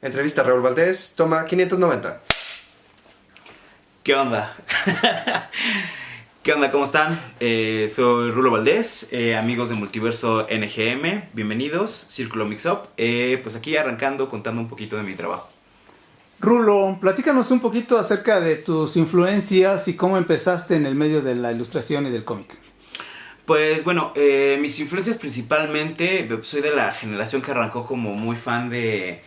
Entrevista a Raúl Valdés, toma 590. ¿Qué onda? ¿Qué onda? ¿Cómo están? Soy Rulo Valdés, amigos de Multiverso NGM, bienvenidos, Círculo Mix-Up, pues aquí arrancando, contando un poquito de mi trabajo. Rulo, platícanos un poquito acerca de tus influencias y cómo empezaste en el medio de la ilustración y del cómic. Pues bueno, mis influencias principalmente, soy de la generación que arrancó como muy fan de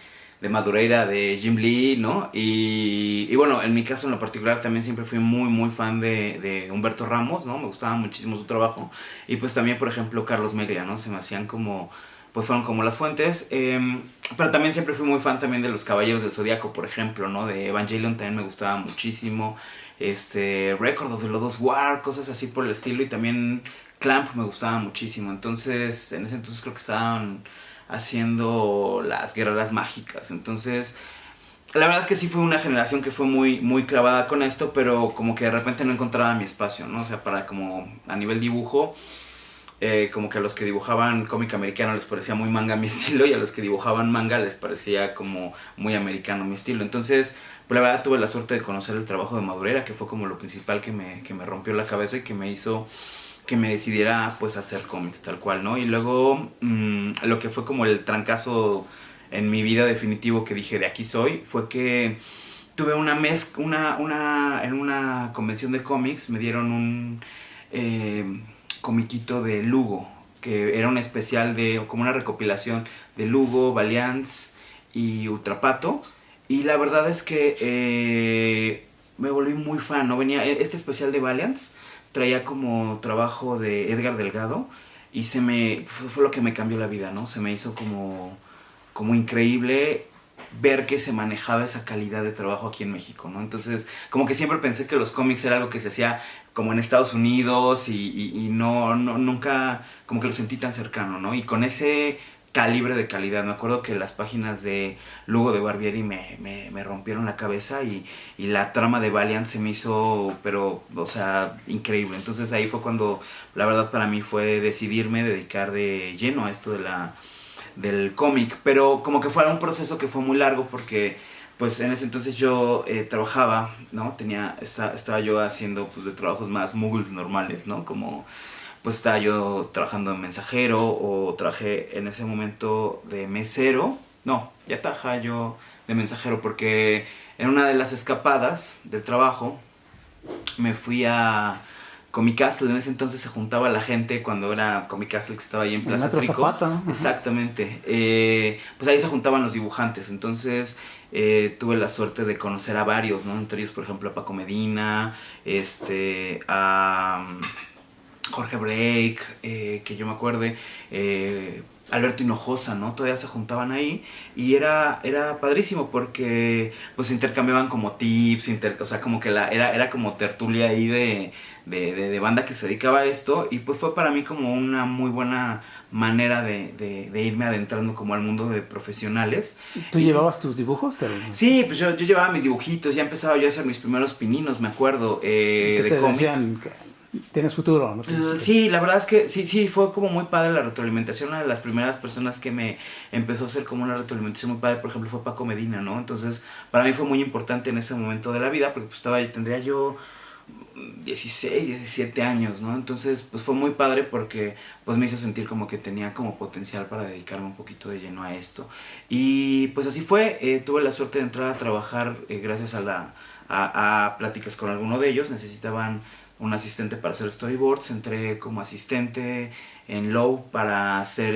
Madureira, de Jim Lee, ¿no? Y bueno, en mi caso en lo particular también siempre fui muy fan de Humberto Ramos, ¿no? Me gustaba muchísimo su trabajo. Y pues también, por ejemplo, Carlos Meglia, ¿no? Se me hacían como, pues fueron como las fuentes. Pero también siempre fui muy fan también de los Caballeros del Zodíaco, por ejemplo, ¿no? De Evangelion también me gustaba muchísimo. Record of the Lodoss War, cosas así por el estilo. Y también Clamp me gustaba muchísimo. Entonces, en ese entonces creo que estaban haciendo las guerreras mágicas. Entonces, la verdad es que sí fue una generación que fue muy clavada con esto, pero como que de repente no encontraba mi espacio, ¿no? O sea, para como a nivel dibujo, como que a los que dibujaban cómic americano les parecía muy manga mi estilo, y a los que dibujaban manga les parecía como muy americano mi estilo. Entonces, pues la verdad tuve la suerte de conocer el trabajo de Madureira, que fue como lo principal que me rompió la cabeza y que me hizo que me decidiera pues hacer cómics tal cual, ¿no? Y luego lo que fue como el trancazo en mi vida definitivo que dije de aquí soy fue que tuve en una convención de cómics me dieron un comiquito de Lugo, que era un especial de como una recopilación de Lugo, Valiance y Ultrapato, y la verdad es que me volví muy fan, ¿no? Venía este especial de Valiance, traía como trabajo de Edgar Delgado y fue lo que me cambió la vida, ¿no? Se me hizo como increíble ver que se manejaba esa calidad de trabajo aquí en México, ¿no? Entonces, como que siempre pensé que los cómics era algo que se hacía como en Estados Unidos y nunca como que lo sentí tan cercano, ¿no? Y con ese calibre de calidad. Me acuerdo que las páginas de Lugo de Barbieri me rompieron la cabeza y la trama de Valiant se me hizo, pero, o sea, increíble. Entonces ahí fue cuando, la verdad para mí fue decidirme dedicar de lleno a esto del cómic. Pero como que fue un proceso que fue muy largo porque pues en ese entonces yo trabajaba, ¿no? Estaba yo haciendo pues de trabajos más muggles normales, ¿no? Como pues estaba yo trabajando en mensajero o trabajé en ese momento de mesero. No, ya trabajaba yo de mensajero porque en una de las escapadas del trabajo me fui a Comic Castle. En ese entonces se juntaba la gente cuando era Comic Castle, que estaba ahí en Plaza Frico. Zapata, ¿no? Exactamente. Pues ahí se juntaban los dibujantes. Entonces tuve la suerte de conocer a varios, ¿no? Entre ellos, por ejemplo, a Paco Medina, a Jorge Break, que yo me acuerde, Alberto Hinojosa, ¿no? Todavía se juntaban ahí y era padrísimo porque pues intercambiaban como tips, o sea, como que era como tertulia ahí de banda que se dedicaba a esto, y pues fue para mí como una muy buena manera de irme adentrando como al mundo de profesionales. ¿Tú llevabas tus dibujos? Sí, pues yo llevaba mis dibujitos, ya empezaba yo a hacer mis primeros pininos, me acuerdo, ¿Qué de te cómic. decían? ¿Tienes futuro? ¿No tienes futuro? Sí, la verdad es que sí, fue como muy padre la retroalimentación. Una de las primeras personas que me empezó a hacer como una retroalimentación muy padre, por ejemplo, fue Paco Medina, ¿no? Entonces, para mí fue muy importante en ese momento de la vida, porque pues tendría yo 16, 17 años, ¿no? Entonces, pues fue muy padre porque pues me hizo sentir como que tenía como potencial para dedicarme un poquito de lleno a esto. Y pues así fue, tuve la suerte de entrar a trabajar gracias a pláticas con alguno de ellos. Necesitaban un asistente para hacer storyboards, entré como asistente en Low para hacer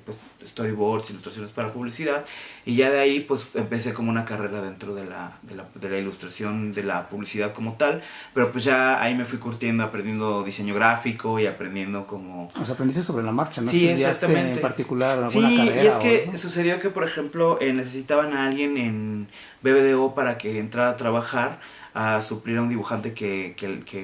pues, storyboards, ilustraciones para publicidad, y ya de ahí pues empecé como una carrera dentro de la ilustración, de la publicidad como tal, pero pues ya ahí me fui curtiendo, aprendiendo diseño gráfico y aprendiendo como... O sea, aprendiste sobre la marcha, ¿no? Sí, ¿Estudiaste exactamente. en particular alguna carrera? Sí, y es que ¿no? sucedió que, por ejemplo, necesitaban a alguien en BBDO para que entrara a trabajar, a suplir a un dibujante que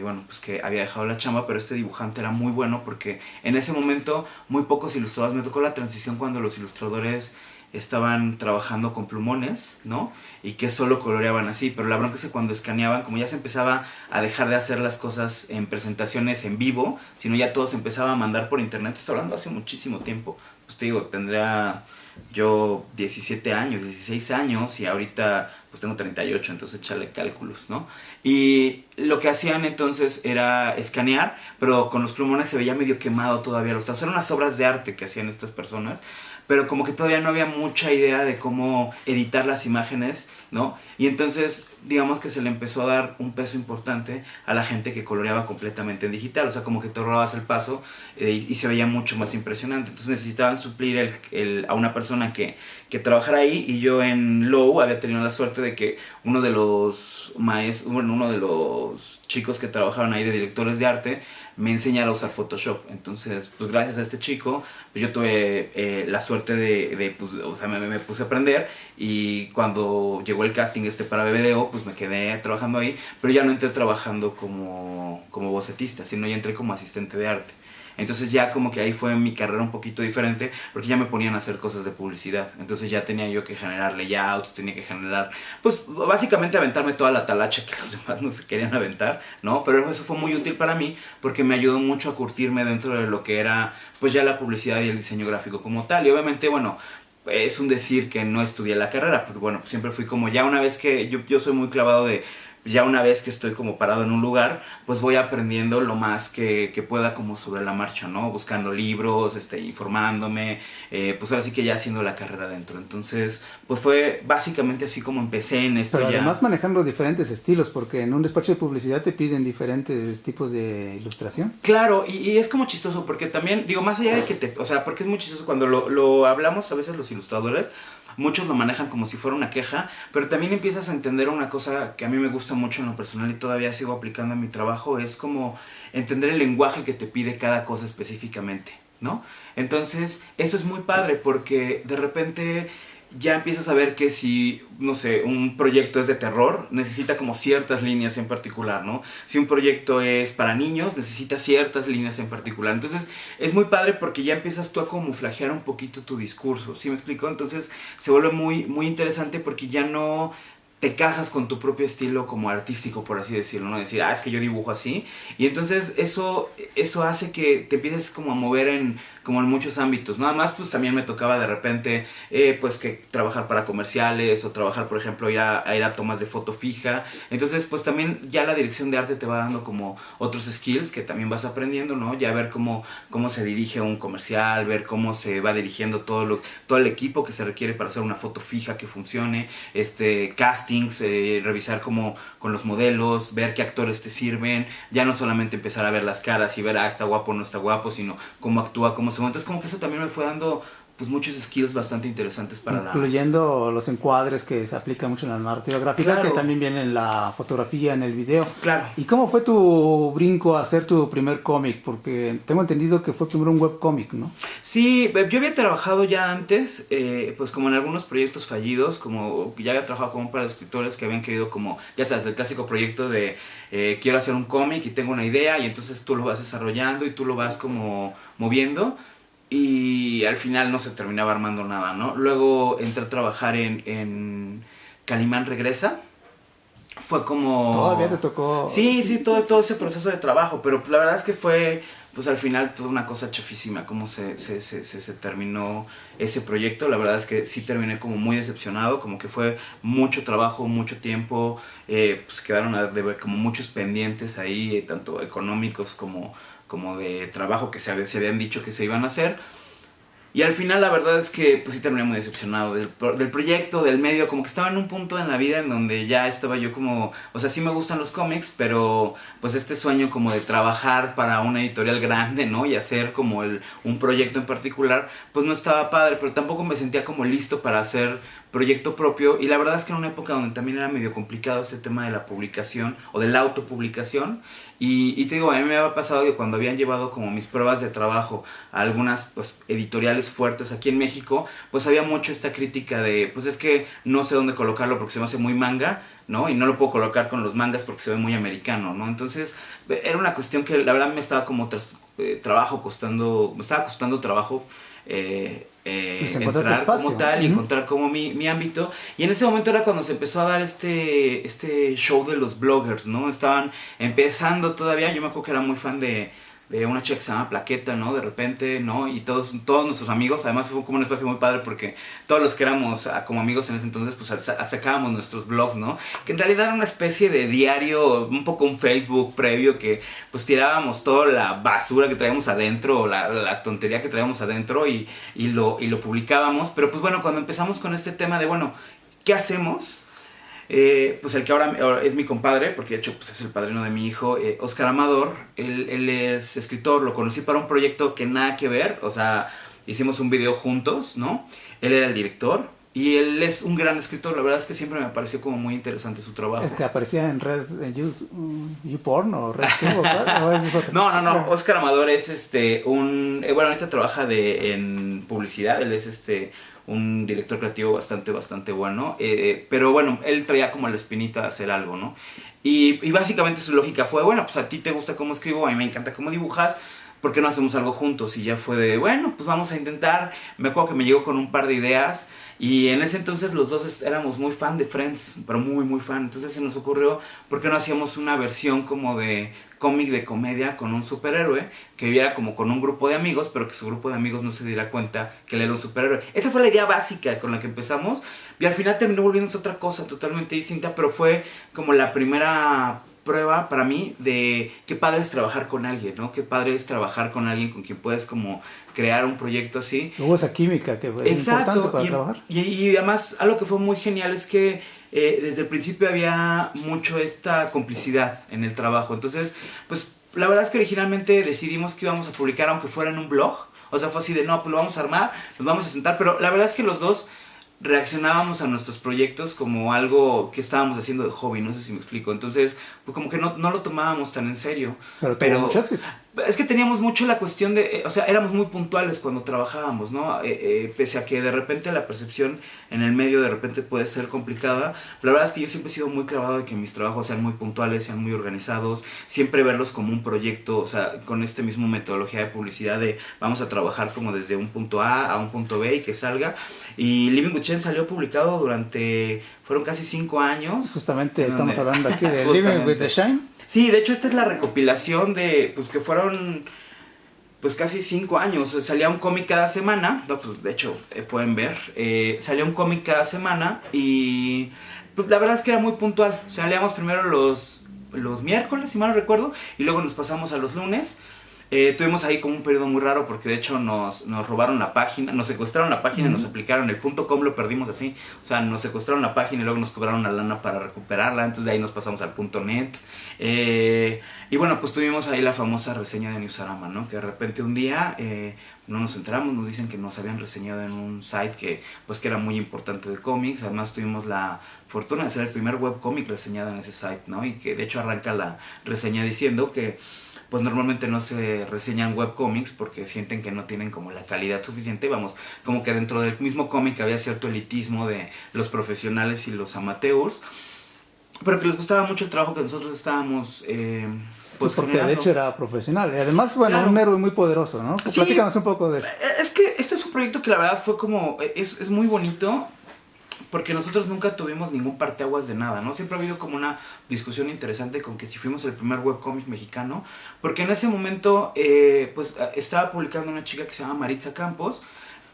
bueno, pues que había dejado la chamba, pero este dibujante era muy bueno porque en ese momento muy pocos ilustradores, me tocó la transición cuando los ilustradores estaban trabajando con plumones, ¿no? Y que solo coloreaban así, pero la bronca es que cuando escaneaban, como ya se empezaba a dejar de hacer las cosas en presentaciones en vivo, sino ya todo se empezaba a mandar por internet. Estoy hablando hace muchísimo tiempo, pues te digo, tendría yo 17 años, 16 años y ahorita pues tengo 38, entonces échale cálculos, ¿no? Y lo que hacían entonces era escanear, pero con los plumones se veía medio quemado todavía los trazos. Eran unas obras de arte que hacían estas personas, pero como que todavía no había mucha idea de cómo editar las imágenes, ¿no? Y entonces, digamos que se le empezó a dar un peso importante a la gente que coloreaba completamente en digital, o sea, como que te ahorrabas el paso y se veía mucho más impresionante. Entonces necesitaban suplir a una persona que trabajara ahí, y yo en Low había tenido la suerte de que uno de los uno de los chicos que trabajaban ahí de directores de arte me enseñara a usar Photoshop. Entonces, pues gracias a este chico, pues yo tuve la suerte pues, o sea, me puse a aprender, y cuando llegó el casting para BBDO, pues me quedé trabajando ahí, pero ya no entré trabajando como bocetista, sino ya entré como asistente de arte. Entonces ya como que ahí fue mi carrera un poquito diferente, porque ya me ponían a hacer cosas de publicidad. Entonces ya tenía yo que generar layouts, tenía que generar, pues básicamente aventarme toda la talacha que los demás no se querían aventar, ¿no? Pero eso fue muy útil para mí, porque me ayudó mucho a curtirme dentro de lo que era pues ya la publicidad y el diseño gráfico como tal. Y obviamente, bueno, es un decir que no estudié la carrera, porque bueno, siempre fui como ya una vez que yo soy muy clavado de ya una vez que estoy como parado en un lugar, pues voy aprendiendo lo más que pueda como sobre la marcha, ¿no? Buscando libros, informándome, pues ahora sí que ya haciendo la carrera dentro. Entonces, pues fue básicamente así como empecé en esto. Pero ya. además manejando diferentes estilos, porque en un despacho de publicidad te piden diferentes tipos de ilustración. Claro, y es como chistoso, porque también, digo, más allá de que o sea, porque es muy chistoso cuando lo hablamos a veces los ilustradores, muchos lo manejan como si fuera una queja, pero también empiezas a entender una cosa que a mí me gusta mucho en lo personal y todavía sigo aplicando en mi trabajo, es como entender el lenguaje que te pide cada cosa específicamente, ¿no? Entonces, eso es muy padre, porque de repente ya empiezas a ver que si, no sé, un proyecto es de terror, necesita como ciertas líneas en particular, ¿no? Si un proyecto es para niños, necesita ciertas líneas en particular. Entonces, es muy padre porque ya empiezas tú a camuflajear un poquito tu discurso, ¿sí me explico? Entonces, se vuelve muy, muy interesante porque ya no te casas con tu propio estilo como artístico, por así decirlo, ¿no? Decir, es que yo dibujo así. Y entonces eso hace que te empieces como a mover como en muchos ámbitos. Nada más, pues también me tocaba de repente, pues que trabajar para comerciales, o trabajar, por ejemplo, ir a tomas de foto fija. Entonces, pues también ya la dirección de arte te va dando como otros skills que también vas aprendiendo, ¿no? Ya ver cómo se dirige un comercial, ver cómo se va dirigiendo todo el equipo que se requiere para hacer una foto fija que funcione, castings, revisar cómo con los modelos, ver qué actores te sirven, ya no solamente empezar a ver las caras y ver, está guapo o no está guapo, sino cómo actúa, cómo se mueve. Entonces como que eso también me fue dando pues muchos skills bastante interesantes para incluyendo los encuadres, que se aplica mucho en la narrativa gráfica, claro, que también viene en la fotografía, en el video. Claro. ¿Y cómo fue tu brinco a hacer tu primer cómic? Porque tengo entendido que fue primero un webcómic, ¿no? Sí, yo había trabajado ya antes, pues como en algunos proyectos fallidos, como ya había trabajado con un par de escritores que habían querido como, ya sabes, el clásico proyecto de quiero hacer un cómic y tengo una idea, y entonces tú lo vas desarrollando y tú lo vas como moviendo. Y al final no se terminaba armando nada, ¿no? Luego entré a trabajar en Calimán Regresa. Fue como... ¿Todavía te tocó? Sí, todo ese proceso de trabajo, pero la verdad es que fue, pues al final, toda una cosa chafísima, cómo se terminó ese proyecto. La verdad es que sí terminé como muy decepcionado, como que fue mucho trabajo, mucho tiempo, pues quedaron como muchos pendientes ahí, tanto económicos como de trabajo que se habían dicho que se iban a hacer. Y al final la verdad es que pues sí terminé muy decepcionado del proyecto, del medio, como que estaba en un punto en la vida en donde ya estaba yo como, o sea, sí me gustan los cómics, pero pues este sueño como de trabajar para una editorial grande, ¿no? Y hacer como un proyecto en particular, pues no estaba padre, pero tampoco me sentía como listo para hacer proyecto propio. Y la verdad es que en una época donde también era medio complicado este tema de la publicación o de la autopublicación. Y te digo, a mí me había pasado que cuando habían llevado como mis pruebas de trabajo a algunas pues editoriales fuertes aquí en México, pues había mucho esta crítica de, pues es que no sé dónde colocarlo porque se me hace muy manga, ¿no? Y no lo puedo colocar con los mangas porque se ve muy americano, ¿no? Entonces era una cuestión que la verdad me estaba como me estaba costando trabajo entrar como tal y encontrar como mi ámbito. Y en ese momento era cuando se empezó a dar este show de los bloggers, ¿no? Estaban empezando todavía. Yo me acuerdo que era muy fan de una chica que se llama Plaqueta, ¿no? De repente, ¿no? Y todos nuestros amigos, además fue como un espacio muy padre porque todos los que éramos como amigos en ese entonces, pues sacábamos nuestros blogs, ¿no? Que en realidad era una especie de diario, un poco un Facebook previo que pues tirábamos toda la basura que traíamos adentro, la tontería que traíamos adentro y lo publicábamos. Pero pues bueno, cuando empezamos con este tema de, bueno, ¿qué hacemos? Pues el que ahora es mi compadre, porque de hecho pues es el padrino de mi hijo, Oscar Amador, él es escritor, lo conocí para un proyecto que nada que ver, o sea, hicimos un video juntos, ¿no? Él era el director y él es un gran escritor, la verdad es que siempre me pareció como muy interesante su trabajo. ¿El que aparecía en Red, YouPorn o Red Tube, o ese es otro? No, Oscar Amador es bueno, ahorita trabaja en publicidad, él es un director creativo bastante bueno, pero bueno, él traía como la espinita de hacer algo, ¿no? Y básicamente su lógica fue, bueno, pues a ti te gusta cómo escribo, a mí me encanta cómo dibujas, ¿por qué no hacemos algo juntos? Y ya fue de, bueno, pues vamos a intentar. Me acuerdo que me llegó con un par de ideas y en ese entonces los dos éramos muy fan de Friends, pero muy fan. Entonces se nos ocurrió, ¿por qué no hacíamos una versión como de cómic de comedia con un superhéroe que viviera como con un grupo de amigos, pero que su grupo de amigos no se diera cuenta que él era un superhéroe? Esa fue la idea básica con la que empezamos y al final terminó volviéndose otra cosa totalmente distinta, pero fue como la primera prueba para mí de qué padre es trabajar con alguien, ¿no? Qué padre es trabajar con alguien con quien puedes como crear un proyecto así. Hubo esa química que es importante para trabajar. Y además algo que fue muy genial es que desde el principio había mucho esta complicidad en el trabajo. Entonces, pues la verdad es que originalmente decidimos que íbamos a publicar aunque fuera en un blog. O sea, fue así de, no, pues lo vamos a armar, nos vamos a sentar. Pero la verdad es que los dos reaccionábamos a nuestros proyectos como algo que estábamos haciendo de hobby, no sé si me explico. Entonces, pues como que no lo tomábamos tan en serio. Pero tuvo mucho éxito. Es que teníamos mucho la cuestión de, o sea, éramos muy puntuales cuando trabajábamos, ¿no? Pese a que de repente la percepción en el medio de repente puede ser complicada, la verdad es que yo siempre he sido muy clavado de que mis trabajos sean muy puntuales, sean muy organizados, siempre verlos como un proyecto, o sea, con esta misma metodología de publicidad de vamos a trabajar como desde un punto A un punto B y que salga. Y Living with Shane salió publicado fueron casi 5 años. Justamente estamos hablando aquí de Living with the Shine. Sí, de hecho esta es la recopilación de, pues que fueron, pues casi 5 años. Salía un cómic cada semana, no, pues de hecho pueden ver, salía un cómic cada semana y pues la verdad es que era muy puntual. O sea, leíamos primero los miércoles, si mal no recuerdo, y luego nos pasamos a los lunes. Tuvimos ahí como un periodo muy raro porque de hecho nos robaron la página, nos secuestraron la página, nos aplicaron el .com, lo perdimos así, o sea, nos secuestraron la página y luego nos cobraron la lana para recuperarla, entonces de ahí nos pasamos al .net, y bueno, pues tuvimos ahí la famosa reseña de Newsarama, ¿no? Que de repente un día no nos enteramos, nos dicen que nos habían reseñado en un site que era muy importante de cómics. Además tuvimos la fortuna de ser el primer webcómic reseñado en ese site, ¿no? Y que de hecho arranca la reseña diciendo que pues normalmente no se reseñan webcomics porque sienten que no tienen como la calidad suficiente. Vamos, como que dentro del mismo cómic había cierto elitismo de los profesionales y los amateurs, pero que les gustaba mucho el trabajo que nosotros estábamos pues porque generando. De hecho era profesional y además, bueno, Claro. Un héroe muy poderoso, ¿no? Sí. Platícanos un poco de él. Es que este es un proyecto que la verdad fue como, es muy bonito, porque nosotros nunca tuvimos ningún parteaguas de nada, ¿no? Siempre ha habido como una discusión interesante con que si fuimos el primer webcómic mexicano, porque en ese momento pues estaba publicando una chica que se llama Maritza Campos,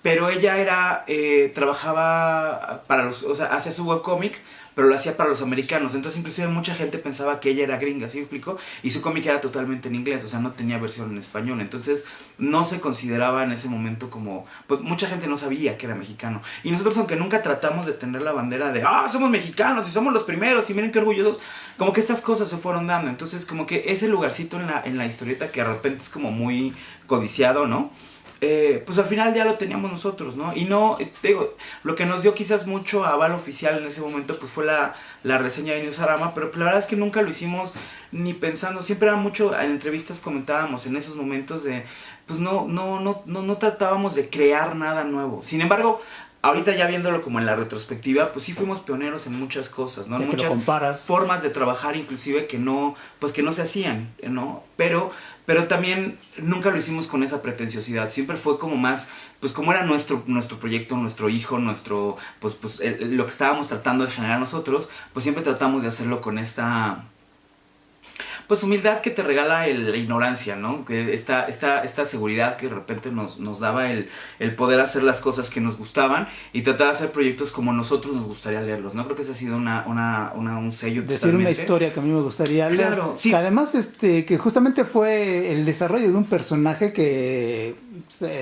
pero ella trabajaba para o sea, hacía su webcómic, pero lo hacía para los americanos, entonces inclusive mucha gente pensaba que ella era gringa, ¿sí me explico? Y su cómic era totalmente en inglés, o sea, no tenía versión en español, entonces no se consideraba en ese momento como, pues mucha gente no sabía que era mexicano, y nosotros aunque nunca tratamos de tener la bandera de, somos mexicanos y somos los primeros y miren qué orgullosos, como que estas cosas se fueron dando, entonces como que ese lugarcito en la historieta que de repente es como muy codiciado, ¿no? Pues al final ya lo teníamos nosotros, ¿no? Y no, digo, lo que nos dio quizás mucho aval oficial en ese momento pues fue la reseña de Newsarama, pero la verdad es que nunca lo hicimos ni pensando, siempre era mucho, en entrevistas comentábamos en esos momentos de, pues no tratábamos de crear nada nuevo. Sin embargo, ahorita ya viéndolo como en la retrospectiva, pues sí fuimos pioneros en muchas cosas, ¿no? En muchas formas de trabajar inclusive que no se hacían, ¿no? Pero también nunca lo hicimos con esa pretenciosidad, siempre fue como más, pues como era nuestro proyecto, nuestro hijo, lo que estábamos tratando de generar nosotros, pues siempre tratamos de hacerlo con esta, pues humildad que te regala la ignorancia, ¿no? Que esta seguridad que de repente nos daba el poder hacer las cosas que nos gustaban y tratar de hacer proyectos como nosotros nos gustaría leerlos, ¿no? Creo que ese ha sido un sello Decir totalmente. una historia que a mí me gustaría leer. Claro, sí. Que además, que justamente fue el desarrollo de un personaje que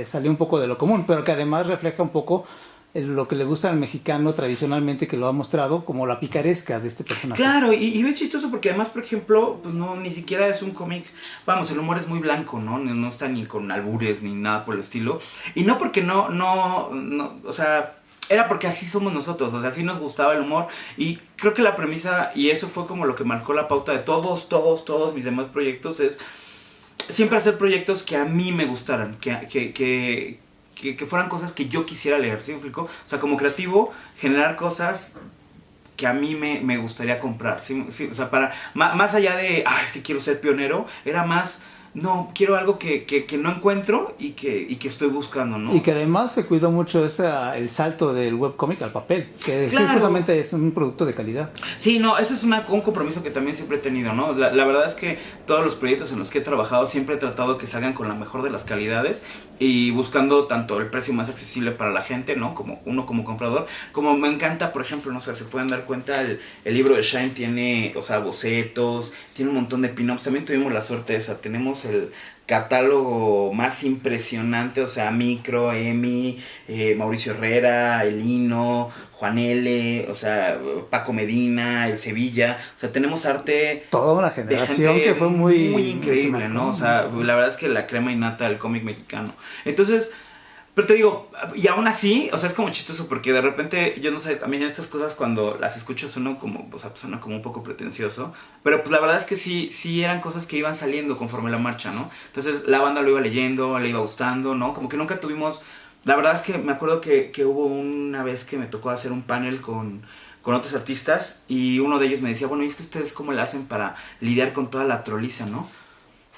salió un poco de lo común, pero que además refleja un poco lo que le gusta al mexicano tradicionalmente, que lo ha mostrado como la picaresca de este personaje. Claro, y es chistoso porque además, por ejemplo, pues no, ni siquiera es un cómic, vamos, el humor es muy blanco, ¿no? No está ni con albures ni nada por el estilo. Y no porque no, o sea, era porque así somos nosotros, o sea, así nos gustaba el humor. Y creo que la premisa, y eso fue como lo que marcó la pauta de todos mis demás proyectos, es siempre hacer proyectos que a mí me gustaran, que fueran cosas que yo quisiera leer, ¿sí me explico? O sea, como creativo, generar cosas que a mí me gustaría comprar, ¿sí? O sea, más allá de, es que quiero ser pionero, era más, no, quiero algo que no encuentro y que estoy buscando, ¿no? Y que además se cuidó mucho el salto del webcómic al papel, que sí, Claro. justamente es un producto de calidad. Sí, no, ese es un compromiso que también siempre he tenido, ¿no? La verdad es que todos los proyectos en los que he trabajado siempre he tratado que salgan con la mejor de las calidades y buscando tanto el precio más accesible para la gente, ¿no? Como uno como comprador, como me encanta, por ejemplo, no sé, se pueden dar cuenta, el libro de Shine tiene, o sea, bocetos, tiene un montón de pin-ups, también tuvimos la suerte esa, tenemos el catálogo más impresionante, o sea, Micro, Emi, Mauricio Herrera, Elino, Juan L., o sea, Paco Medina, El Sevilla, o sea, tenemos arte Toda una de generación gente que fue muy increíble, ¿no? O sea, la verdad es que la crema innata del cómic mexicano. Entonces, pero te digo, y aún así, o sea, es como chistoso porque de repente, yo no sé, a mí estas cosas cuando las escucho suena como, o sea, suena como un poco pretencioso, pero pues la verdad es que sí eran cosas que iban saliendo conforme la marcha, ¿no? Entonces la banda lo iba leyendo, le iba gustando, ¿no? Como que nunca tuvimos, la verdad es que me acuerdo que hubo una vez que me tocó hacer un panel con otros artistas y uno de ellos me decía, bueno, ¿y es que ustedes cómo le hacen para lidiar con toda la troliza, no?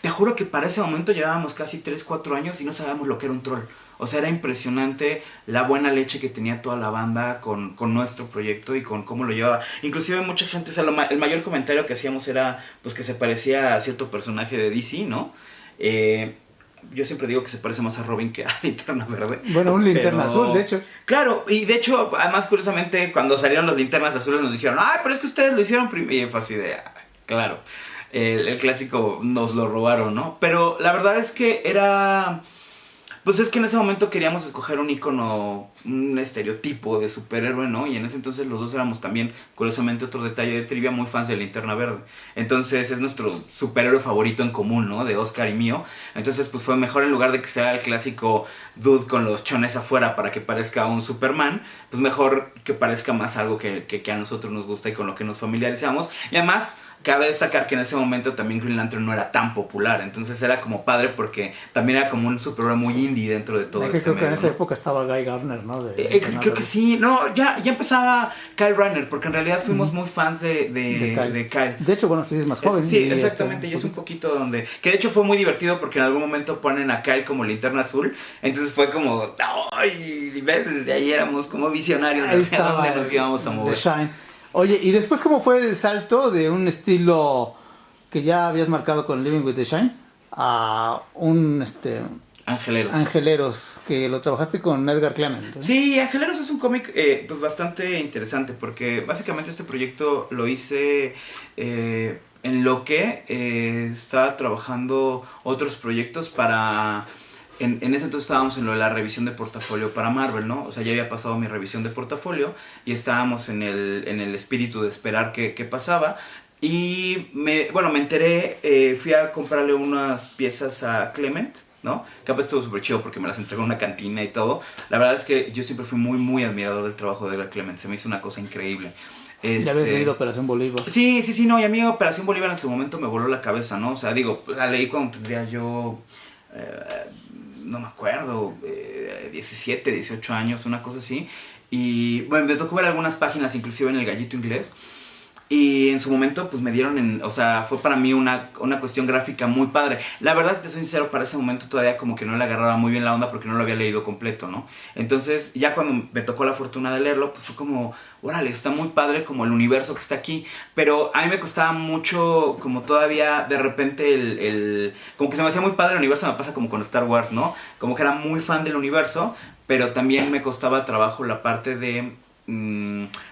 Te juro que para ese momento llevábamos casi 3, 4 años y no sabíamos lo que era un troll. O sea, era impresionante la buena leche que tenía toda la banda con nuestro proyecto y con cómo lo llevaba. Inclusive mucha gente, o sea, el mayor comentario que hacíamos era pues que se parecía a cierto personaje de DC, ¿no? Yo siempre digo que se parece más a Robin que a Linterna Verde. Bueno, un Linterna Azul, de hecho. Claro, y de hecho, además, curiosamente, cuando salieron los Linternas Azules nos dijeron, pero es que ustedes lo hicieron primero. Y fue así de, claro, el clásico nos lo robaron, ¿no? Pero la verdad es que era... Pues es que en ese momento queríamos escoger un icono, un estereotipo de superhéroe, ¿no? Y en ese entonces los dos éramos también, curiosamente, otro detalle de trivia, muy fans de Linterna Verde. Entonces es nuestro superhéroe favorito en común, ¿no? De Oscar y mío. Entonces pues fue mejor, en lugar de que sea el clásico dude con los chones afuera para que parezca un Superman, pues mejor que parezca más algo que a nosotros nos gusta y con lo que nos familiarizamos. Y además... Cabe destacar que en ese momento también Green Lantern no era tan popular, entonces era como padre porque también era como un superhéroe muy indie dentro de todo este creo medio, que en esa ¿no? época estaba Guy Gardner, ¿no? Creo que sí, no, ya empezaba Kyle Rayner, porque en realidad fuimos muy fans de Kyle. De hecho, bueno, es más joven. Sí, exactamente, y es un poquito donde... Que de hecho fue muy divertido porque en algún momento ponen a Kyle como Linterna Azul, entonces fue como... ¡Ay! ¿Ves? Desde ahí éramos como visionarios de hacia dónde nos íbamos a mover. The Shine. Oye, ¿y después cómo fue el salto de un estilo que ya habías marcado con Living with the Shine a un Angeleros, que lo trabajaste con Edgar Clement? Sí, Angeleros es un cómic pues bastante interesante porque básicamente este proyecto lo hice en lo que estaba trabajando otros proyectos para... En ese entonces estábamos en lo de la revisión de portafolio para Marvel, ¿no? O sea, ya había pasado mi revisión de portafolio y estábamos en el espíritu de esperar qué pasaba. Y me enteré, fui a comprarle unas piezas a Clement, ¿no? Que aparte estuvo súper chido porque me las entregó en una cantina y todo. La verdad es que yo siempre fui muy, muy admirador del trabajo de Edgar Clement. Se me hizo una cosa increíble. Ya habías leído Operación Bolívar. Sí, no, y a mí Operación Bolívar en ese momento me voló la cabeza, ¿no? O sea, digo, la leí cuando tendría yo... no me acuerdo, 17, 18 años, una cosa así. Y bueno, me tocó ver algunas páginas, inclusive en El Gallito Inglés. Y en su momento, pues me dieron o sea, fue para mí una cuestión gráfica muy padre. La verdad, si te soy sincero, para ese momento todavía como que no le agarraba muy bien la onda porque no lo había leído completo, ¿no? Entonces, ya cuando me tocó la fortuna de leerlo, pues fue como, órale, está muy padre como el universo que está aquí. Pero a mí me costaba mucho, como todavía de repente como que se me hacía muy padre el universo, me pasa como con Star Wars, ¿no? Como que era muy fan del universo, pero también me costaba trabajo la parte de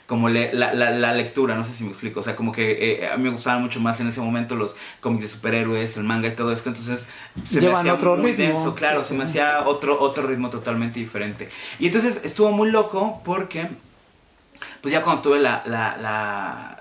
como la lectura, no sé si me explico, o sea, como que a mí me gustaban mucho más en ese momento los cómics de superhéroes, el manga y todo esto, entonces se Llevan me hacía otro muy ritmo. denso, claro, se me hacía otro ritmo totalmente diferente. Y entonces estuvo muy loco porque pues ya cuando tuve la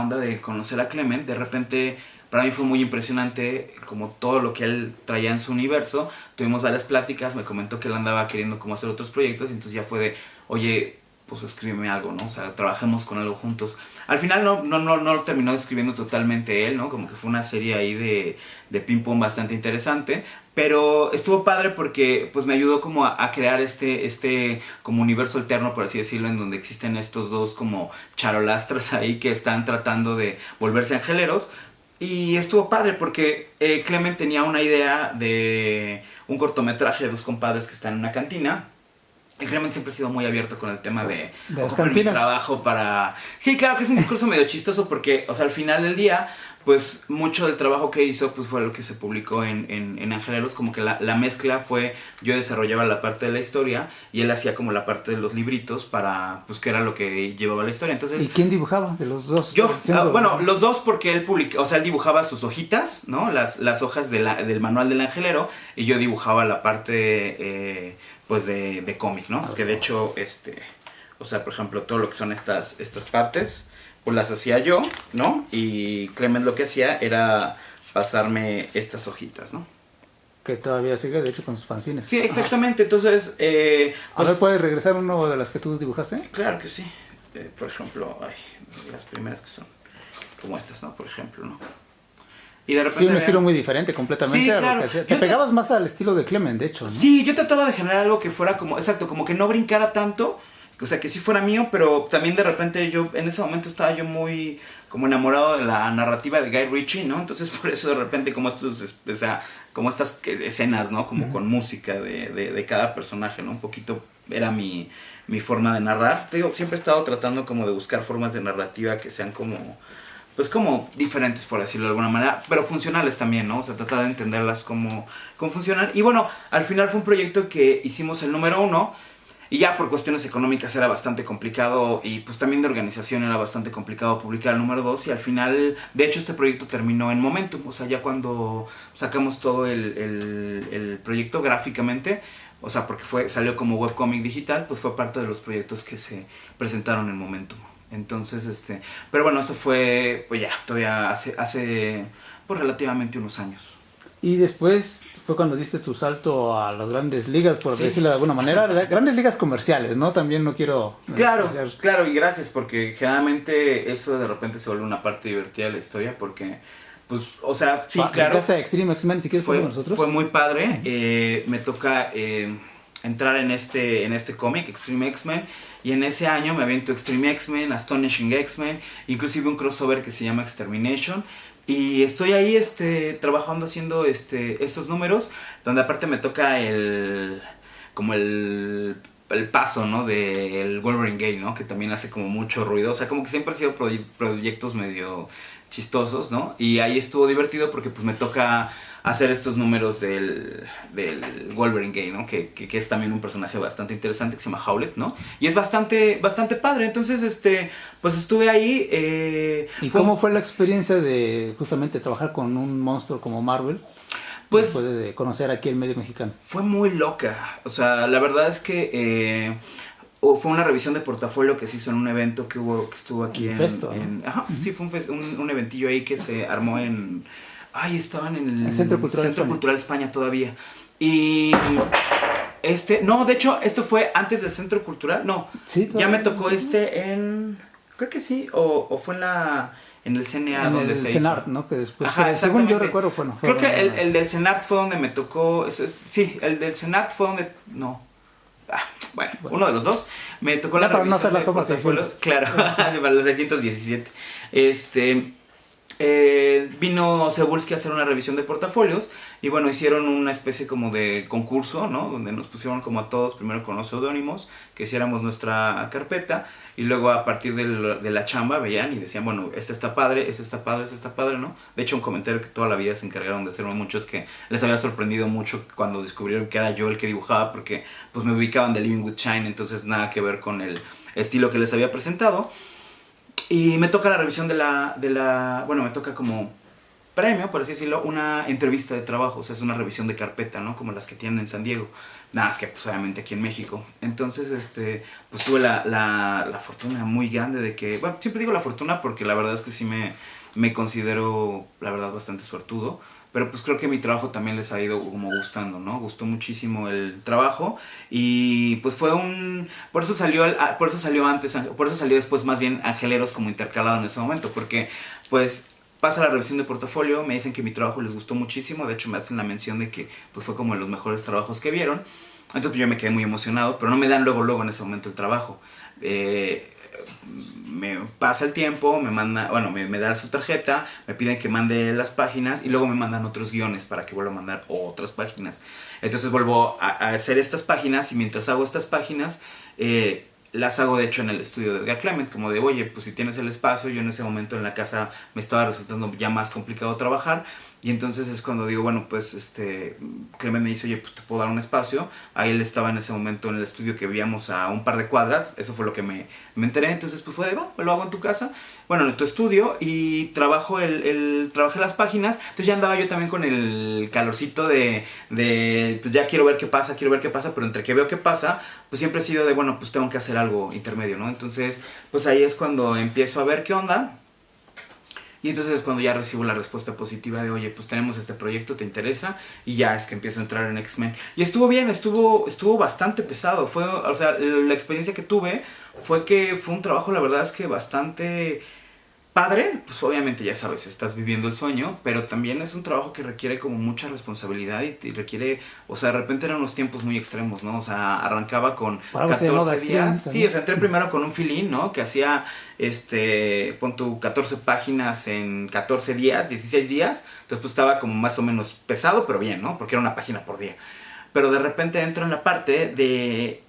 onda de conocer a Clement, de repente para mí fue muy impresionante como todo lo que él traía en su universo. Tuvimos varias pláticas, me comentó que él andaba queriendo como hacer otros proyectos y entonces ya fue de, oye, pues escríbeme algo, ¿no? O sea, trabajemos con algo juntos. Al final no lo terminó escribiendo totalmente él, ¿no? Como que fue una serie ahí de ping-pong bastante interesante. Pero estuvo padre porque pues me ayudó como a crear este como universo alterno, por así decirlo, en donde existen estos dos como charolastras ahí que están tratando de volverse angeleros. Y estuvo padre porque Clement tenía una idea de un cortometraje de dos compadres que están en una cantina. Y Clement siempre ha sido muy abierto con el tema de las ocupar mi cantinas. trabajo para... Sí, claro que es un discurso medio chistoso porque, o sea, al final del día, pues mucho del trabajo que hizo pues fue lo que se publicó en Angeleros, como que la mezcla fue, yo desarrollaba la parte de la historia y él hacía como la parte de los libritos para, pues que era lo que llevaba la historia. Entonces, ¿Y quién dibujaba de los dos? yo, bueno, los dos porque él publicaba, o sea, él dibujaba sus hojitas, ¿no? Las hojas del manual del angelero y yo dibujaba la parte, pues, de cómic, ¿no? Que de hecho, o sea, por ejemplo, todo lo que son estas partes, pues las hacía yo, ¿no? Y Clement lo que hacía era pasarme estas hojitas, ¿no? Que todavía sigue, de hecho, con sus fanzines. Sí, exactamente, entonces... A ver, ¿puedes regresar uno de las que tú dibujaste? Claro que sí. Por ejemplo, las primeras que son como estas, ¿no? Por ejemplo, ¿no? Y de repente Sí, un estilo muy diferente completamente Sí, a claro. lo que hacía. Te pegabas más al estilo de Clement, de hecho, ¿no? Sí, yo trataba de generar algo que fuera como, exacto, como que no brincara tanto, o sea, que sí fuera mío, pero también de repente yo, en ese momento estaba yo muy como enamorado de la narrativa de Guy Ritchie, ¿no? Entonces por eso de repente como o sea, como estas escenas, ¿no? Como con música de cada personaje, ¿no? Un poquito era mi forma de narrar. Te digo, siempre he estado tratando como de buscar formas de narrativa que sean como... pues como diferentes, por decirlo de alguna manera, pero funcionales también, ¿no? O sea, tratar de entenderlas cómo funcionan. Y bueno, al final fue un proyecto que hicimos el número 1, y ya por cuestiones económicas era bastante complicado, y pues también de organización era bastante complicado publicar el número 2, y al final, de hecho, este proyecto terminó en Momentum, o sea, ya cuando sacamos todo el proyecto gráficamente, o sea, porque salió como webcomic digital, pues fue parte de los proyectos que se presentaron en Momentum. Entonces, pero bueno, eso fue, pues ya, todavía hace pues relativamente unos años. Y después fue cuando diste tu salto a las grandes ligas, por Sí. decirlo de alguna manera, grandes ligas comerciales, ¿no? También no quiero... Claro, claro, y gracias, porque generalmente eso de repente se vuelve una parte divertida de la historia, porque, pues, o sea, sí, claro. Hasta Extreme X-Men, si quieres, con nosotros. Fue muy padre, me toca entrar en este cómic, Extreme X-Men, y en ese año me aviento Extreme X-Men, Astonishing X-Men, inclusive un crossover que se llama Extermination, y estoy ahí trabajando haciendo esos números, donde aparte me toca el paso, ¿no? Del Wolverine Gay, ¿no? Que también hace como mucho ruido, o sea, como que siempre han sido proyectos medio chistosos, ¿no? Y ahí estuvo divertido porque pues me toca hacer estos números del Wolverine Gay, ¿no? Que es también un personaje bastante interesante que se llama Howlett, ¿no? Y es bastante padre. Entonces, pues estuve ahí. ¿Y cómo fue la experiencia de justamente trabajar con un monstruo como Marvel? Pues después de conocer aquí el medio mexicano. Fue muy loca. O sea, la verdad es que fue una revisión de portafolio que se hizo en un evento que estuvo aquí en Festo, ajá, sí, fue un eventillo ahí que se armó en... Ay, estaban en el Centro Cultural Cultural España todavía. Y no, de hecho, esto fue antes del Centro Cultural. No, sí, ya me tocó creo que sí, o fue en el CNA en donde el se CENART, hizo. ¿no? Que después, Ajá, según yo recuerdo, bueno, creo que el del CENART fue donde me tocó. Sí, el del CENART fue donde. No. Bueno, uno de los dos. Me tocó la para no hacer revisión la de toma portafolios, 600. claro, para los 617. Vino Cebulski a hacer una revisión de portafolios y bueno, hicieron una especie como de concurso, ¿no? Donde nos pusieron como a todos, primero con los seudónimos, que hiciéramos nuestra carpeta y luego a partir de la chamba veían y decían, bueno, este está padre, este está padre, este está padre, ¿no? De hecho, un comentario que toda la vida se encargaron de hacer muchos que les había sorprendido mucho cuando descubrieron que era yo el que dibujaba porque pues me ubicaban de Living with Shine, entonces nada que ver con el estilo que les había presentado. Y me toca la revisión bueno, me toca como premio, por así decirlo, una entrevista de trabajo, o sea, es una revisión de carpeta, ¿no? Como las que tienen en San Diego, nada más que pues obviamente aquí en México. Entonces, pues tuve la fortuna muy grande de que, bueno, siempre digo la fortuna porque la verdad es que sí me considero, la verdad, bastante suertudo. Pero pues creo que mi trabajo también les ha ido como gustando, ¿no? Gustó muchísimo el trabajo y pues fue por eso salió después más bien Angeleros como intercalado en ese momento, porque pues pasa la revisión de portafolio, me dicen que mi trabajo les gustó muchísimo, de hecho me hacen la mención de que pues fue como de los mejores trabajos que vieron, entonces pues, yo me quedé muy emocionado, pero no me dan luego en ese momento el trabajo. Me pasa el tiempo, me dan su tarjeta, me piden que mande las páginas y luego me mandan otros guiones para que vuelva a mandar otras páginas. Entonces vuelvo a hacer estas páginas y mientras hago estas páginas, las hago de hecho en el estudio de Edgar Clement, como de, oye, pues si tienes el espacio, yo en ese momento en la casa me estaba resultando ya más complicado trabajar. Y entonces es cuando digo, bueno, pues Clement me dice, oye, pues te puedo dar un espacio. Ahí él estaba en ese momento en el estudio que vivíamos a un par de cuadras. Eso fue lo que me enteré. Entonces pues fue de, va, lo hago en tu casa. Bueno, en tu estudio y trabajé las páginas. Entonces ya andaba yo también con el calorcito de pues ya quiero ver qué pasa. Pero entre que veo qué pasa, pues siempre he sido de, bueno, pues tengo que hacer algo intermedio, ¿no? Entonces pues ahí es cuando empiezo a ver qué onda. Y entonces es cuando ya recibo la respuesta positiva de, oye, pues tenemos este proyecto, ¿te interesa? Y ya es que empiezo a entrar en X-Men. Y estuvo bien, estuvo bastante pesado. O sea, la experiencia que tuve fue que fue un trabajo, la verdad es que bastante padre. Pues obviamente ya sabes, estás viviendo el sueño, pero también es un trabajo que requiere como mucha responsabilidad y requiere, o sea, de repente eran unos tiempos muy extremos, ¿no? O sea, arrancaba con 14 días. Sí, o sea, entré primero con un fill-in, ¿no? Que hacía, pon tu 14 páginas en 14 días, 16 días. Entonces pues estaba como más o menos pesado, pero bien, ¿no? Porque era una página por día. Pero de repente entro en la parte de...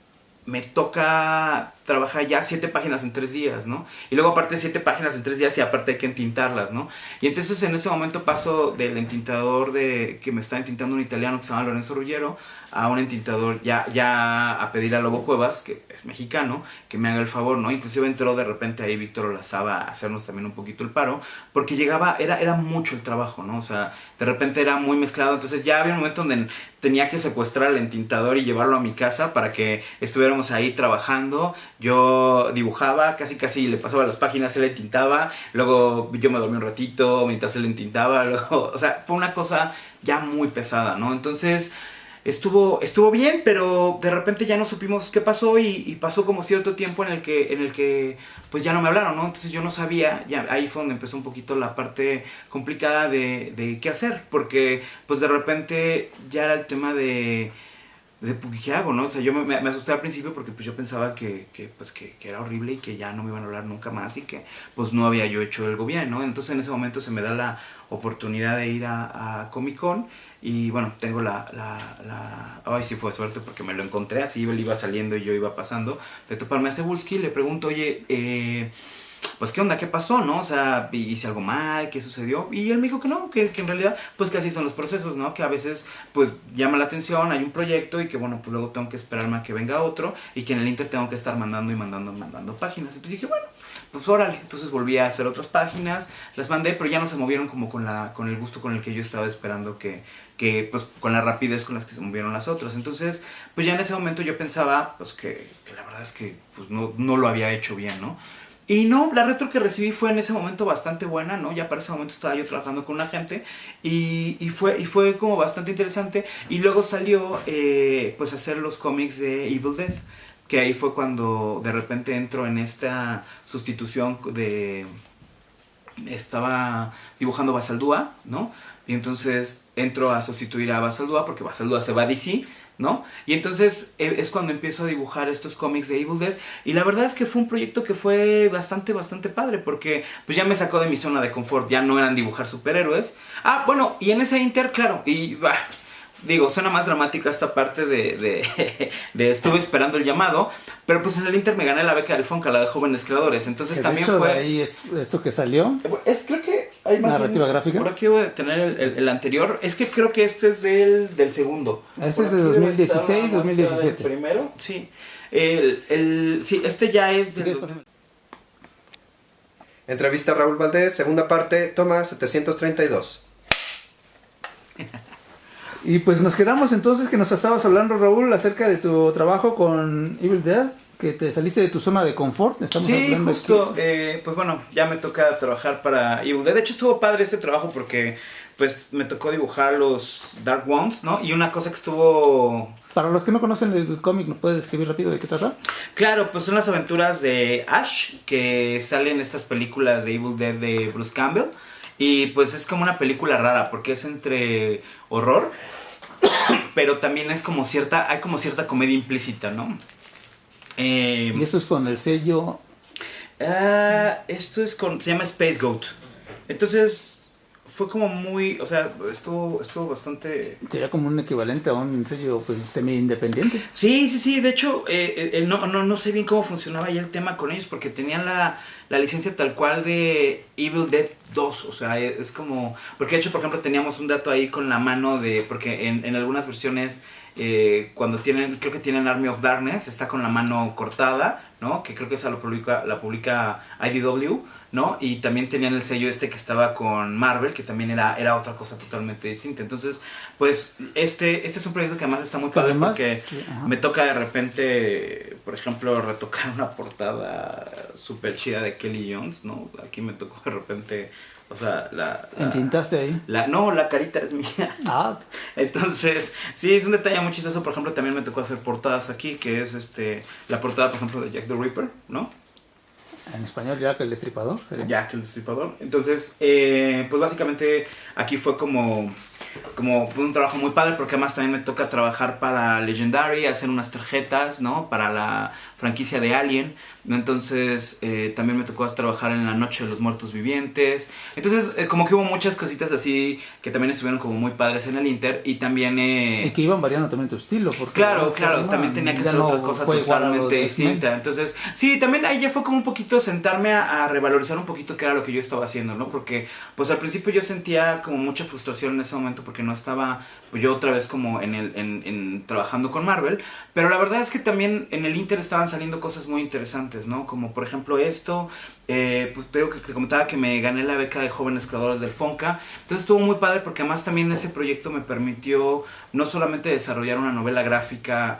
me toca trabajar ya 7 páginas en 3 días, ¿no? Y luego aparte 7 páginas en 3 días y aparte hay que entintarlas, ¿no? Y entonces en ese momento paso del entintador que me está entintando un italiano que se llama Lorenzo Ruggiero a un entintador ya a pedir a Lobo Cuevas, que es mexicano, que me haga el favor, ¿no? Inclusive entró de repente ahí Víctor Olazaba a hacernos también un poquito el paro, porque era mucho el trabajo, ¿no? O sea, de repente era muy mezclado, entonces ya había un momento donde tenía que secuestrar al entintador y llevarlo a mi casa para que estuviéramos ahí trabajando. Yo dibujaba, casi le pasaba las páginas, él entintaba, luego yo me dormí un ratito mientras él entintaba, luego, o sea, fue una cosa ya muy pesada, ¿no? Entonces estuvo bien, pero de repente ya no supimos qué pasó y pasó como cierto tiempo en el que pues ya no me hablaron, ¿no? Entonces yo no sabía, ya ahí fue donde empezó un poquito la parte complicada de qué hacer, porque pues de repente ya era el tema de ¿qué hago, no? O sea, yo me asusté al principio porque pues yo pensaba que era horrible y que ya no me iban a hablar nunca más y que pues no había yo hecho algo bien, ¿no? Entonces en ese momento se me da la oportunidad de ir a Comic Con y bueno, tengo ay, sí fue suerte porque me lo encontré, así él iba saliendo y yo iba pasando, de toparme a Cebulski, le pregunto, oye, pues qué onda, qué pasó, ¿no? O sea, hice algo mal, qué sucedió. Y él me dijo que no, que en realidad, pues que así son los procesos, ¿no? Que a veces, pues llama la atención, hay un proyecto y que bueno, pues luego tengo que esperarme a que venga otro y que en el Inter tengo que estar mandando páginas. Entonces dije, bueno, pues órale. Entonces volví a hacer otras páginas, las mandé, pero ya no se movieron como con el gusto con el que yo estaba esperando que pues con la rapidez con las que se movieron las otras. Entonces, pues ya en ese momento yo pensaba, pues que la verdad es que pues no lo había hecho bien, ¿no? Y no, la retro que recibí fue en ese momento bastante buena, ¿no? Ya para ese momento estaba yo trabajando con una gente y fue como bastante interesante. Y luego salió pues hacer los cómics de Evil Dead, que ahí fue cuando de repente entro en esta sustitución estaba dibujando Basaldúa, ¿no? Y entonces entro a sustituir a Basaldúa porque Basaldúa se va a DC. ¿no? Y entonces es cuando empiezo a dibujar estos cómics de Evil Dead. Y la verdad es que fue un proyecto que fue bastante padre, porque pues ya me sacó de mi zona de confort, ya no eran dibujar superhéroes. Ah, bueno, y en ese inter, claro, y digo, suena más dramática esta parte de estuve esperando el llamado, pero pues en el inter me gané la beca del Fonca, la de jóvenes creadores, entonces Que también de hecho, fue... de ahí es esto que salió. Creo que hay más narrativa bien, gráfica. por aquí voy a tener el anterior. Es que creo que este es del segundo. Este es de Por aquí debe estar 2016, una muestra 2017. del primero, sí. Sí, este ya es Sí, del... Entrevista a Raúl Valdés, segunda parte, toma 732. Y pues nos quedamos entonces que nos estabas hablando, Raúl, acerca de tu trabajo con Evil Dead, que te saliste de tu zona de confort. Estamos Sí, hablando justo, aquí. pues bueno, ya me toca trabajar para Evil Dead. De hecho estuvo padre este trabajo porque pues me tocó dibujar los Dark Ones, ¿no? Y una cosa que estuvo... Para los que no conocen el cómic, ¿nos puedes describir rápido de qué trata? Claro, pues son las aventuras de Ash, que salen en estas películas de Evil Dead de Bruce Campbell. Y pues es como una película rara, porque es entre horror, pero también es como hay como cierta comedia implícita, ¿no? Y esto es con el sello... Esto es se llama Space Goat. Entonces fue como muy, o sea, estuvo bastante... Sería como un equivalente a un sello pues, semi-independiente. Sí, de hecho, no sé bien cómo funcionaba ya el tema con ellos, porque tenían la licencia tal cual de Evil Dead 2, o sea, es como... Porque de hecho, por ejemplo, teníamos un dato ahí con la mano de... Porque en algunas versiones, cuando creo que tienen Army of Darkness, está con la mano cortada, ¿no? Que creo que esa la publica IDW, ¿no? Y también tenían el sello que estaba con Marvel, que también era otra cosa totalmente distinta. Entonces, pues, este es un proyecto que además está muy padre, Además, porque sí, me toca de repente, por ejemplo, retocar una portada súper chida de Kelly Jones, ¿no? Aquí me tocó de repente, o sea, ¿entintaste ahí? no, la carita es mía. Ah, Entonces, sí, es un detalle muy chistoso. Por ejemplo, también me tocó hacer portadas aquí, que es la portada, por ejemplo, de Jack the Ripper, ¿no? en español Jack el Destripador. ¿sería? Jack el Destripador. Entonces, pues básicamente aquí fue como un trabajo muy padre, porque además también me toca trabajar para Legendary, hacer unas tarjetas, ¿no? Para la franquicia de Alien, ¿no? Entonces, también me tocó trabajar en La Noche de los Muertos Vivientes. Entonces, como que hubo muchas cositas así que también estuvieron como muy padres en el Inter, y también... Y que iban variando también tu estilo. Porque Claro, también tenía que ya hacer no otra cosa fue igual a lo totalmente de distinta. Entonces, sí, también ahí ya fue como un poquito sentarme a revalorizar un poquito qué era lo que yo estaba haciendo, ¿no? Porque, pues al principio yo sentía como mucha frustración en ese momento porque no estaba, pues yo otra vez como en trabajando con Marvel, pero la verdad es que también en el Inter estaban saliendo cosas muy interesantes, ¿no? Como por ejemplo esto, pues te digo que te comentaba que me gané la beca de jóvenes creadores del Fonca, entonces estuvo muy padre porque además también ese proyecto me permitió no solamente desarrollar una novela gráfica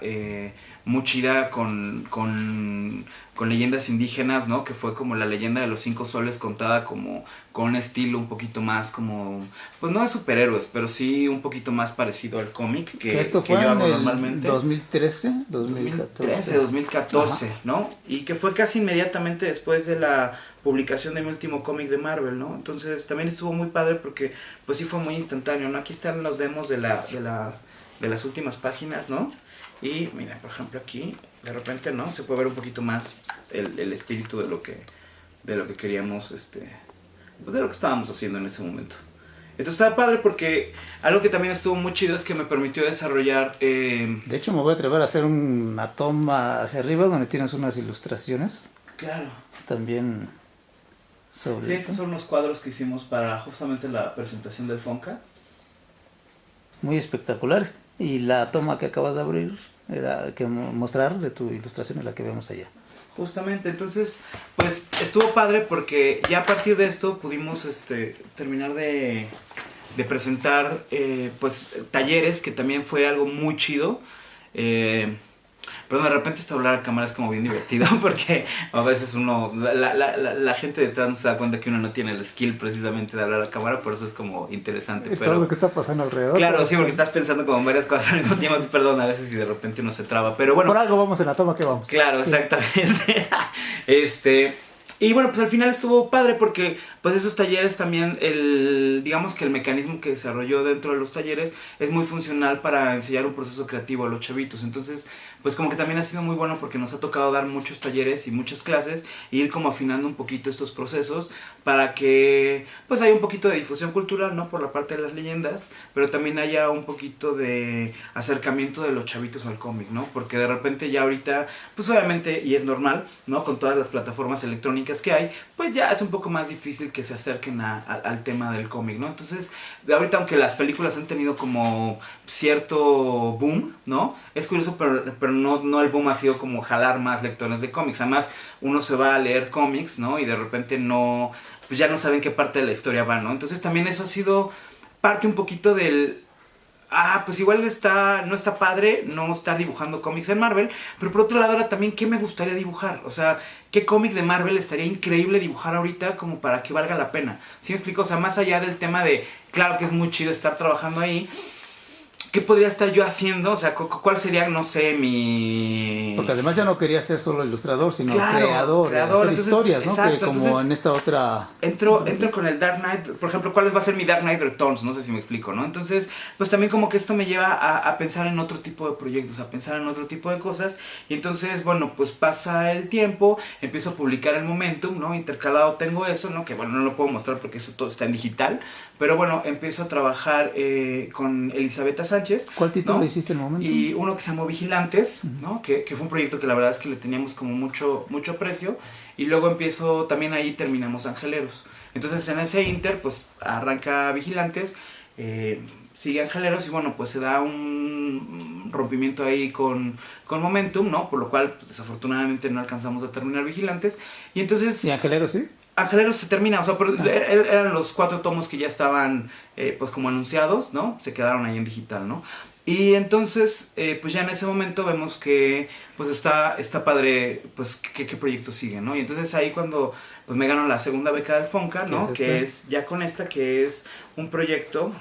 muy chida con leyendas indígenas, ¿no? Que fue como la leyenda de los 5 soles contada como con un estilo un poquito más como, pues no de superhéroes, pero sí un poquito más parecido al cómic que esto que fue yo hago en el normalmente. 2013, 2014, Ajá. ¿no? Y que fue casi inmediatamente después de la publicación de mi último cómic de Marvel, ¿no? Entonces también estuvo muy padre porque pues sí fue muy instantáneo, ¿no? Aquí están los demos de las últimas páginas, ¿no? Y mira, por ejemplo aquí, de repente, ¿no? Se puede ver un poquito más el espíritu de lo que queríamos, pues de lo que estábamos haciendo en ese momento. Entonces estaba padre porque algo que también estuvo muy chido es que me permitió desarrollar... De hecho, me voy a atrever a hacer una toma hacia arriba donde tienes unas ilustraciones. Claro. También sobre Sí, esto. estos son los cuadros que hicimos para justamente la presentación del Fonca. Muy espectaculares. Y la toma que acabas de abrir, que mostrar de tu ilustración es la que vemos allá. Justamente, entonces, pues estuvo padre porque ya a partir de esto pudimos terminar de presentar pues talleres, que también fue algo muy chido. Perdón, de repente hablar a cámara es como bien divertido porque a veces la gente detrás no se da cuenta que uno no tiene el skill precisamente de hablar a cámara, por eso es como interesante. Todo lo que está pasando alrededor. Claro, sí, porque estás pensando como en varias cosas al mismo tiempo, perdón, a veces si de repente uno se traba, pero bueno. Por algo vamos en la toma que vamos. Claro, exactamente. Y bueno, pues al final estuvo padre porque pues esos talleres también, digamos que el mecanismo que desarrolló dentro de los talleres es muy funcional para enseñar un proceso creativo a los chavitos. Entonces, pues como que también ha sido muy bueno porque nos ha tocado dar muchos talleres y muchas clases e ir como afinando un poquito estos procesos para que pues haya un poquito de difusión cultural, ¿no? Por la parte de las leyendas, pero también haya un poquito de acercamiento de los chavitos al cómic, ¿no? Porque de repente ya ahorita, pues obviamente, y es normal, ¿no? Con todas las plataformas electrónicas que hay, pues ya es un poco más difícil que se acerquen al tema del cómic, ¿no? Entonces, de ahorita aunque las películas han tenido como cierto boom, ¿no? Es curioso, pero no el boom ha sido como jalar más lectores de cómics. Además, uno se va a leer cómics, ¿no? Y de repente no, pues ya no saben qué parte de la historia va, ¿no? Entonces también eso ha sido parte un poquito del... pues igual no está padre no estar dibujando cómics en Marvel, pero por otro lado ahora también, ¿qué me gustaría dibujar? O sea, ¿qué cómic de Marvel estaría increíble dibujar ahorita como para que valga la pena? ¿Sí me explico? O sea, más allá del tema de, claro que es muy chido estar trabajando ahí, ¿qué podría estar yo haciendo? O sea, ¿cuál sería, no sé, mi... Porque además ya no quería ser solo ilustrador, sino Claro, creador hacer entonces, historias, ¿no? exacto, Que como entonces, en esta otra... Entro con el Dark Knight, por ejemplo, ¿cuál va a ser mi Dark Knight Returns? No sé si me explico, ¿no? Entonces, pues también como que esto me lleva a pensar en otro tipo de proyectos, a pensar en otro tipo de cosas. Y entonces, bueno, pues pasa el tiempo, empiezo a publicar el Momentum, ¿no? Intercalado tengo eso, ¿no? Que bueno, no lo puedo mostrar porque eso todo está en digital. Pero bueno, empiezo a trabajar con Elisabetta Sánchez. ¿Cuál título ¿no? hiciste en el momento? Y uno que se llamó Vigilantes, ¿no? Que fue un proyecto que la verdad es que le teníamos como mucho aprecio. Y luego empiezo, también ahí terminamos Angeleros. Entonces en ese inter, pues arranca Vigilantes, sigue Angeleros y bueno, pues se da un rompimiento ahí con Momentum, ¿no? Por lo cual, pues, desafortunadamente no alcanzamos a terminar Vigilantes. Y entonces... ¿Y Angeleros sí? Angeleros se termina, o sea, eran los 4 tomos que ya estaban, pues como anunciados, ¿no? Se quedaron ahí en digital, ¿no? Y entonces, pues ya en ese momento vemos que, pues está padre, pues qué proyecto sigue, ¿no? Y entonces ahí cuando, pues me gano la segunda beca del Fonca, ¿no? Que es ya con esta, que es un proyecto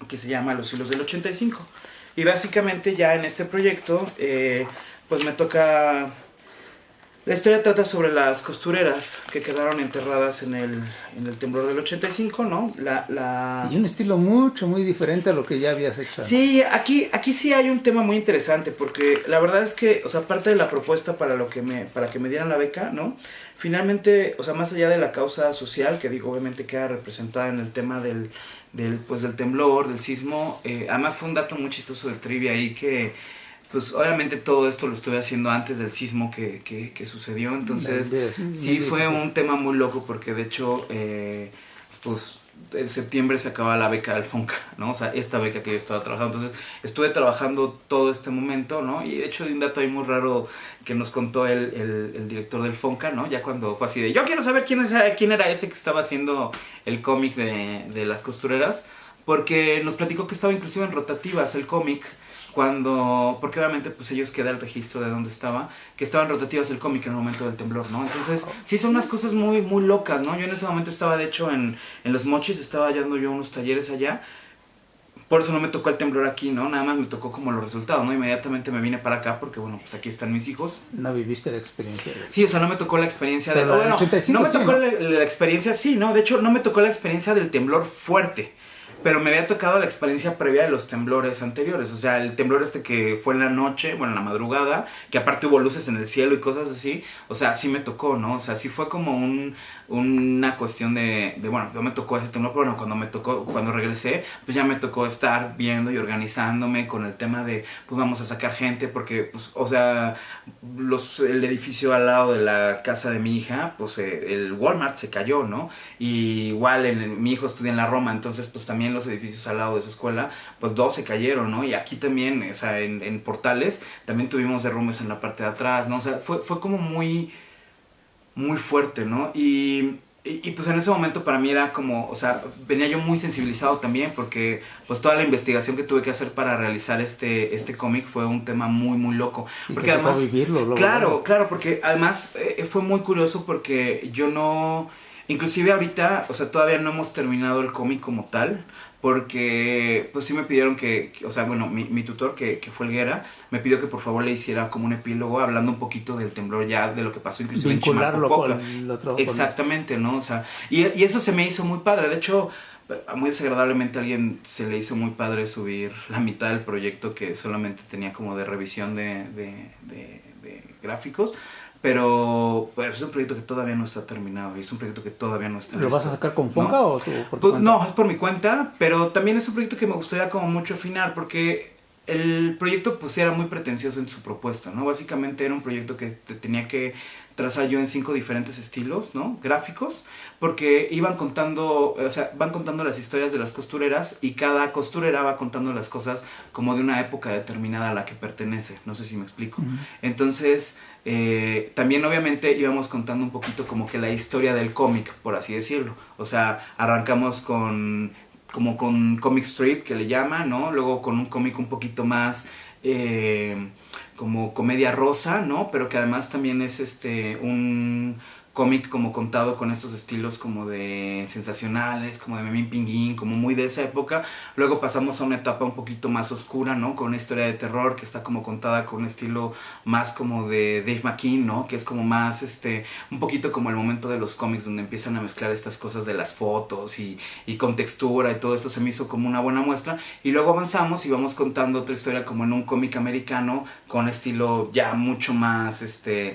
que se llama Los Hilos del 85. Y básicamente ya en este proyecto, pues me toca... La historia trata sobre las costureras que quedaron enterradas en el temblor del 85, ¿no? Y un estilo muy diferente a lo que ya habías hecho. Sí, aquí sí hay un tema muy interesante, porque la verdad es que, o sea, parte de la propuesta para que me dieran la beca, ¿no? Finalmente, o sea, más allá de la causa social, que digo, obviamente queda representada en el tema del temblor, del sismo, además fue un dato muy chistoso de trivia ahí que... Pues obviamente todo esto lo estuve haciendo antes del sismo que sucedió, entonces sí fue un tema muy loco porque de hecho, pues en septiembre se acaba la beca del Fonca, ¿no? O sea, esta beca que yo estaba trabajando, entonces estuve trabajando todo este momento, ¿no? Y de hecho hay un dato ahí muy raro que nos contó el director del Fonca, ¿no? Ya cuando fue así de, yo quiero saber quién era ese que estaba haciendo el cómic de las costureras, porque nos platicó que estaba inclusive en rotativas el cómic, porque obviamente pues ellos queda el registro de dónde estaba, que estaban rotativas el cómic en el momento del temblor, ¿no? Entonces, sí son unas cosas muy locas, ¿no? Yo en ese momento estaba, de hecho, en Los Mochis, estaba hallando yo unos talleres allá, por eso no me tocó el temblor aquí, ¿no? Nada más me tocó como los resultados, ¿no? Inmediatamente me vine para acá porque, bueno, pues aquí están mis hijos. ¿No viviste la experiencia? Sí, o sea, no me tocó la experiencia de... Bueno, 85, no me tocó ¿no? la experiencia, sí, ¿no? De hecho, no me tocó la experiencia del temblor fuerte. Pero me había tocado la experiencia previa de los temblores anteriores. O sea, el temblor que fue en la noche, bueno, en la madrugada, que aparte hubo luces en el cielo y cosas así. O sea, sí me tocó, ¿no? O sea, sí fue como una cuestión de, bueno, no me tocó ese temblor, pero bueno, cuando regresé, pues ya me tocó estar viendo y organizándome con el tema de, pues vamos a sacar gente, porque, pues, o sea, el edificio al lado de la casa de mi hija, pues el Walmart se cayó, ¿no? Y igual mi hijo estudia en la Roma, entonces, pues también los edificios al lado de su escuela, pues 2 se cayeron, ¿no? Y aquí también, o sea, en Portales, también tuvimos derrumbes en la parte de atrás, ¿no? O sea, fue como muy fuerte, ¿no? Y pues en ese momento para mí era como, o sea, venía yo muy sensibilizado también porque pues toda la investigación que tuve que hacer para realizar este cómic fue un tema muy loco. Y porque además, vivirlo, claro, porque además fue muy curioso porque yo no... Inclusive ahorita, o sea, todavía no hemos terminado el cómic como tal, porque pues sí me pidieron o sea, bueno, mi tutor que fue Helguera, me pidió que por favor le hiciera como un epílogo hablando un poquito del temblor ya, de lo que pasó inclusive vincularlo en Chimalpopoca. con el otro. Exactamente, ¿no? O sea, y eso se me hizo muy padre. De hecho, muy desagradablemente a alguien se le hizo muy padre subir la mitad del proyecto que solamente tenía como de revisión de gráficos. Pero es un proyecto que todavía no está terminado y es un proyecto que todavía no está ¿Lo listo, vas a sacar con Fonca ¿no? o por tu Pues, cuenta? no, es por mi cuenta, pero también es un proyecto que me gustaría como mucho afinar porque el proyecto pues era muy pretencioso en su propuesta, ¿no? Básicamente era un proyecto que tenía que trazar yo en 5 diferentes estilos, ¿no? Gráficos, porque iban contando, o sea, van contando las historias de las costureras y cada costurera va contando las cosas como de una época determinada a la que pertenece, no sé si me explico. Entonces, también obviamente íbamos contando un poquito como que la historia del cómic, por así decirlo. O sea, arrancamos como con comic strip que le llaman, ¿no? Luego con un cómic un poquito más como comedia rosa, ¿no? Pero que además también es un cómic como contado con estos estilos como de sensacionales, como de Memín Pinguín, como muy de esa época. Luego pasamos a una etapa un poquito más oscura, ¿no? Con una historia de terror que está como contada con un estilo más como de Dave McKean, ¿no? Que es como más, un poquito como el momento de los cómics donde empiezan a mezclar estas cosas de las fotos y con textura y todo eso se me hizo como una buena muestra. Y luego avanzamos y vamos contando otra historia como en un cómic americano con estilo ya mucho más,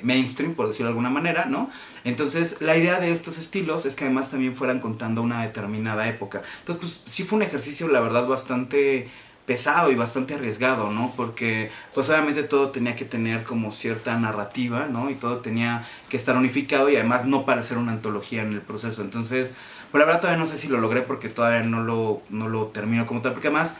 mainstream, por decirlo de alguna manera, ¿no? Entonces, la idea de estos estilos es que además también fueran contando una determinada época. Entonces, pues sí fue un ejercicio, la verdad, bastante pesado y bastante arriesgado, ¿no? Porque, pues obviamente todo tenía que tener como cierta narrativa, ¿no? Y todo tenía que estar unificado y además no parecer una antología en el proceso. Entonces, pues la verdad todavía no sé si lo logré porque todavía no lo termino como tal. Porque además,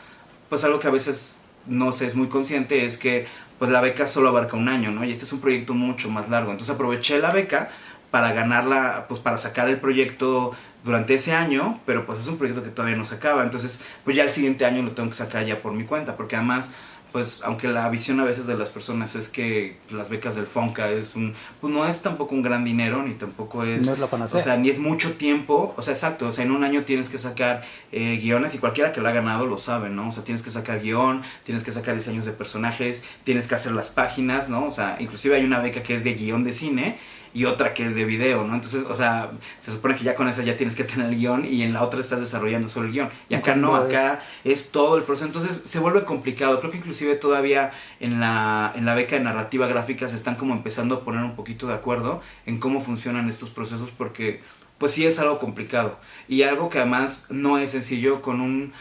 pues algo que a veces no sé, es muy consciente es que pues la beca solo abarca un año, ¿no? Y este es un proyecto mucho más largo. Entonces aproveché la beca para ganarla, pues para sacar el proyecto durante ese año, pero pues es un proyecto que todavía no se acaba, entonces pues ya el siguiente año lo tengo que sacar ya por mi cuenta, porque además pues aunque la visión a veces de las personas es que las becas del Fonca pues no es tampoco un gran dinero, ni tampoco es, no es la panacea. o sea, ni es mucho tiempo, o sea, exacto, o sea, en un año tienes que sacar guiones y cualquiera que lo ha ganado lo sabe, ¿no? O sea, tienes que sacar guión, tienes que sacar diseños de personajes, tienes que hacer las páginas, ¿no? O sea, inclusive hay una beca que es de guión de cine y otra que es de video, ¿no? Entonces, o sea, se supone que ya con esa ya tienes que tener el guión y en la otra estás desarrollando solo el guión. Y acá no, acá es todo el proceso. Entonces se vuelve complicado. Creo que inclusive todavía en la beca de narrativa gráfica se están como empezando a poner un poquito de acuerdo en cómo funcionan estos procesos porque pues sí es algo complicado y algo que además no es sencillo con un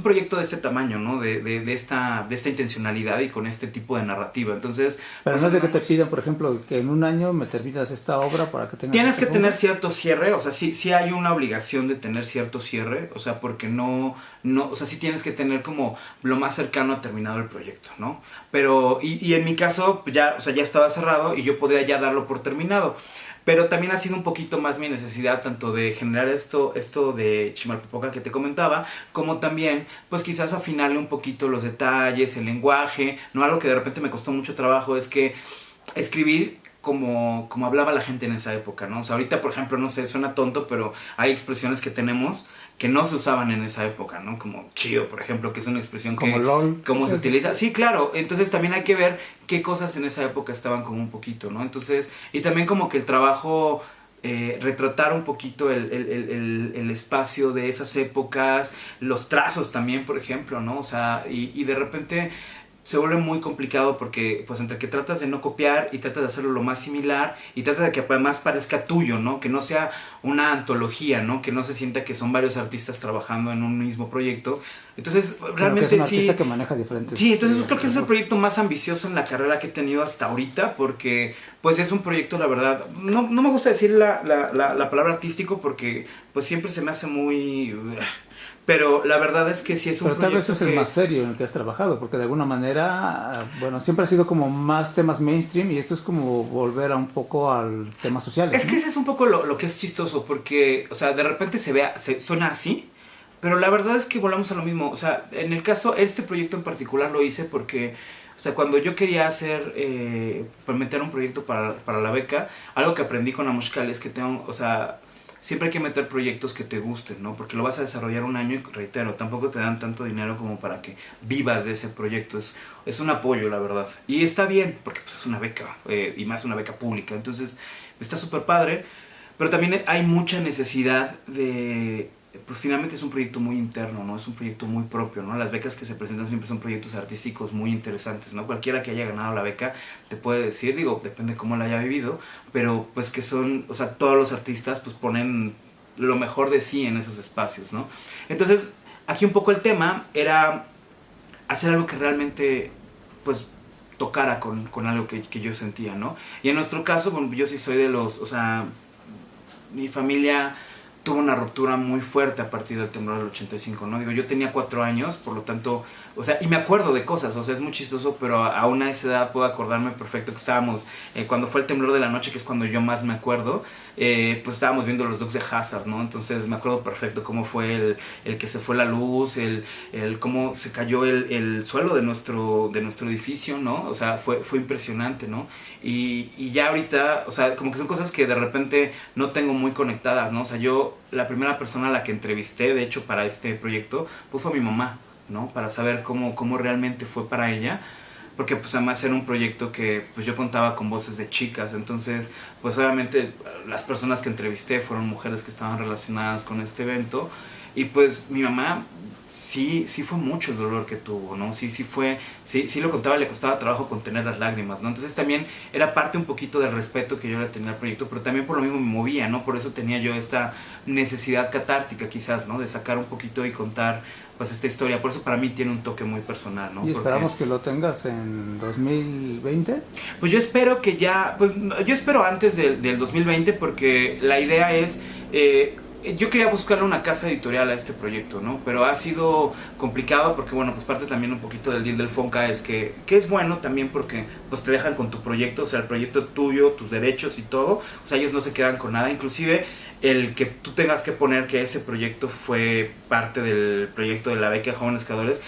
proyecto de este tamaño, ¿no? De esta intencionalidad y con este tipo de narrativa. Entonces, pero pues, no es de que te pidan, por ejemplo, que en un año me terminas esta obra para que tengas... Tienes que tener cierto cierre, o sea, sí hay una obligación de tener cierto cierre, o sea, porque no, o sea, sí tienes que tener como lo más cercano a terminado el proyecto, ¿no? Pero, y en mi caso, ya, o sea, ya estaba cerrado y yo podría ya darlo por terminado. Pero también ha sido un poquito más mi necesidad tanto de generar esto de Chimalpopoca que te comentaba, como también, pues quizás afinarle un poquito los detalles, el lenguaje, ¿no? Algo que de repente me costó mucho trabajo es que escribir como hablaba la gente en esa época, ¿no? O sea, ahorita, por ejemplo, no sé, suena tonto, pero hay expresiones que tenemos que no se usaban en esa época, ¿no? Como chido, por ejemplo, que es una expresión como que... LOL. ¿Cómo se utiliza? Sí, claro. Entonces también hay que ver qué cosas en esa época estaban como un poquito, ¿no? Entonces, y también como que el trabajo... retratar un poquito el espacio de esas épocas, los trazos también, por ejemplo, ¿no? O sea, y de repente se vuelve muy complicado porque pues entre que tratas de no copiar y tratas de hacerlo lo más similar y tratas de que además parezca tuyo, ¿no? Que no sea una antología, ¿no? Que no se sienta que son varios artistas trabajando en un mismo proyecto. Entonces, realmente que es un sí... artista que maneja diferentes... Sí, entonces yo creo que es el proyecto más ambicioso en la carrera que he tenido hasta ahorita porque pues es un proyecto, la verdad, no me gusta decir la palabra artístico porque pues siempre se me hace muy... Pero la verdad es que sí es un proyecto. Pero tal vez es que... el más serio en el que has trabajado, porque de alguna manera, bueno, siempre ha sido como más temas mainstream y esto es como volver a un poco al tema social. Es que ese es un poco lo que es chistoso, porque, o sea, de repente suena así, pero la verdad es que volvamos a lo mismo. O sea, en el caso, este proyecto en particular lo hice porque... O sea, cuando yo quería meter un proyecto para la beca, algo que aprendí con Amushkal es que tengo, o sea, siempre hay que meter proyectos que te gusten, ¿no? Porque lo vas a desarrollar un año y, reitero, tampoco te dan tanto dinero como para que vivas de ese proyecto. Es un apoyo, la verdad. Y está bien, porque pues, es una beca, y más una beca pública. Entonces, está súper padre. Pero también hay mucha necesidad de... Pues finalmente es un proyecto muy interno, ¿no? Es un proyecto muy propio, ¿no? Las becas que se presentan siempre son proyectos artísticos muy interesantes, ¿no? Cualquiera que haya ganado la beca te puede decir, digo, depende de cómo la haya vivido, pero pues que son, o sea, todos los artistas pues ponen lo mejor de sí en esos espacios, ¿no? Entonces, aquí un poco el tema era hacer algo que realmente, pues, tocara con algo que yo sentía, ¿no? Y en nuestro caso, bueno, yo sí soy de los, o sea, mi familia tuvo una ruptura muy fuerte a partir del temblor del 85, ¿no? Digo, yo tenía 4 años, por lo tanto, o sea, y me acuerdo de cosas, o sea, es muy chistoso, pero aún a esa edad puedo acordarme perfecto que estábamos, cuando fue el temblor de la noche, que es cuando yo más me acuerdo, pues estábamos viendo los Dukes de Hazzard, ¿no? Entonces me acuerdo perfecto cómo fue el que se fue la luz, el cómo se cayó el suelo de nuestro edificio, ¿no? O sea, fue impresionante, ¿no? Y ya ahorita, o sea, como que son cosas que de repente no tengo muy conectadas, ¿no? O sea, yo, la primera persona a la que entrevisté, de hecho, para este proyecto, pues fue mi mamá, ¿no? Para saber cómo realmente fue para ella. Porque pues además era un proyecto que pues yo contaba con voces de chicas, entonces pues obviamente las personas que entrevisté fueron mujeres que estaban relacionadas con este evento y pues mi mamá sí fue mucho el dolor que tuvo, ¿no? Sí lo contaba, le costaba trabajo contener las lágrimas, ¿no? Entonces también era parte un poquito del respeto que yo le tenía al proyecto, pero también por lo mismo me movía, ¿no? Por eso tenía yo esta necesidad catártica quizás, ¿no? De sacar un poquito y contar pues esta historia, por eso para mí tiene un toque muy personal, ¿no? Y esperamos que lo tengas en 2020. Pues yo espero que ya, pues yo espero antes del 2020 porque la idea es, yo quería buscarle una casa editorial a este proyecto, ¿no? Pero ha sido complicado porque, bueno, pues parte también un poquito del deal del Fonca es que es bueno también porque pues te dejan con tu proyecto, o sea, el proyecto tuyo, tus derechos y todo, o sea, ellos no se quedan con nada, inclusive el que tú tengas que poner que ese proyecto fue parte del proyecto de la beca de jóvenes creadores,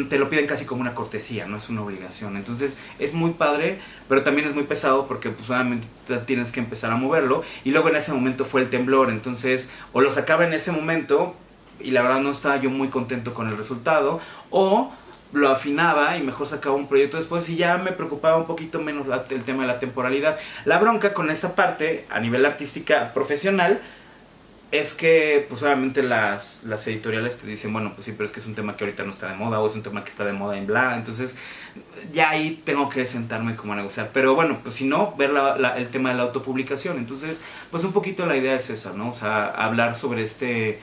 te lo piden casi como una cortesía, no es una obligación. Entonces es muy padre, pero también es muy pesado porque pues obviamente tienes que empezar a moverlo. Y luego en ese momento fue el temblor, entonces o lo sacaba en ese momento y la verdad no estaba yo muy contento con el resultado, o lo afinaba y mejor sacaba un proyecto después y ya me preocupaba un poquito menos el tema de la temporalidad. La bronca con esa parte a nivel artística profesional es que, pues obviamente las editoriales te dicen, bueno, pues sí, pero es que es un tema que ahorita no está de moda, o es un tema que está de moda en bla, entonces ya ahí tengo que sentarme como a negociar. Pero bueno, pues si no, ver el tema de la autopublicación. Entonces, pues un poquito la idea es esa, ¿no? O sea, hablar sobre este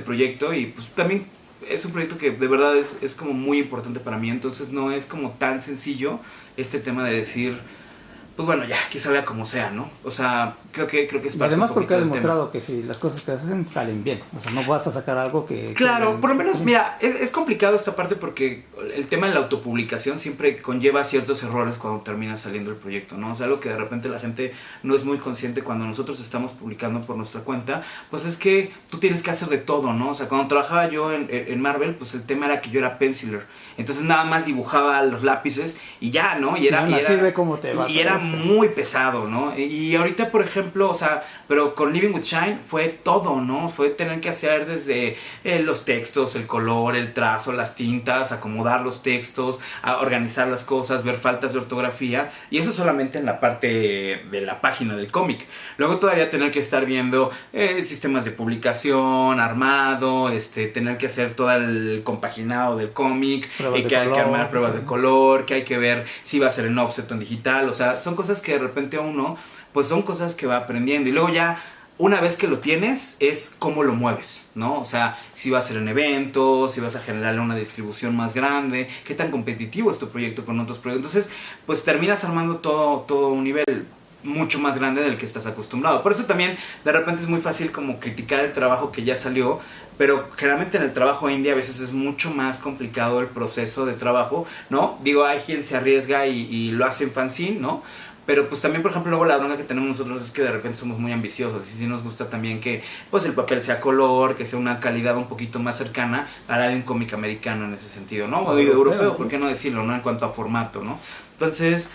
proyecto y pues también es un proyecto que de verdad es como muy importante para mí, entonces no es como tan sencillo este tema de decir... Pues bueno, ya, que salga como sea, ¿no? O sea, creo que es parte. Y además un porque ha del demostrado tema. que si las cosas que hacen salen bien. O sea, no vas a sacar algo que... Claro, por lo menos, mira, es complicado esta parte porque el tema de la autopublicación siempre conlleva ciertos errores cuando termina saliendo el proyecto, ¿no? O sea, algo que de repente la gente no es muy consciente cuando nosotros estamos publicando por nuestra cuenta, pues es que tú tienes que hacer de todo, ¿no? O sea, cuando trabajaba yo en Marvel, pues el tema era que yo era penciler. Entonces nada más dibujaba los lápices y ya, ¿no? Y era muy pesado, ¿no? Y ahorita, por ejemplo, o sea, pero con Living with Shine fue todo, ¿no? Fue tener que hacer desde los textos, el color, el trazo, las tintas, acomodar los textos, organizar las cosas, ver faltas de ortografía, y eso solamente en la parte de la página del cómic. Luego todavía tener que estar viendo sistemas de publicación, armado, tener que hacer todo el compaginado del cómic, que hay que armar pruebas de color, que hay que ver si va a ser en offset o en digital, o sea, son cosas que de repente a uno, pues son cosas que va aprendiendo, y luego ya una vez que lo tienes es cómo lo mueves, ¿no? O sea, si va a ser en eventos, si vas a generarle una distribución más grande, qué tan competitivo es tu proyecto con otros proyectos. Entonces, pues terminas armando todo un nivel mucho más grande del que estás acostumbrado. Por eso también de repente es muy fácil como criticar el trabajo que ya salió, pero generalmente en el trabajo indie a veces es mucho más complicado el proceso de trabajo, ¿no? Digo, hay quien se arriesga y lo hace en fanzine, ¿no? Pero pues también, por ejemplo, luego la bronca que tenemos nosotros es que de repente somos muy ambiciosos y sí nos gusta también que pues el papel sea color, que sea una calidad un poquito más cercana a la de un cómic americano en ese sentido, ¿no? O de europeo, ¿por qué no decirlo, ¿no? En cuanto a formato, ¿no? Entonces,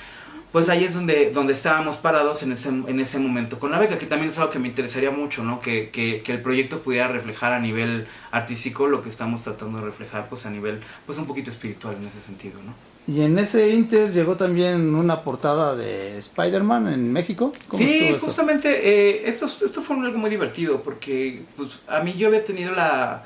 pues ahí es donde estábamos parados en ese momento con la beca, que también es algo que me interesaría mucho, ¿no? Que el proyecto pudiera reflejar a nivel artístico lo que estamos tratando de reflejar, pues a nivel, pues un poquito espiritual en ese sentido, ¿no? Y en ese inter llegó también una portada de Spider-Man en México. ¿Cómo Sí, estuvo esto? justamente esto fue algo muy divertido porque pues, a mí yo había tenido la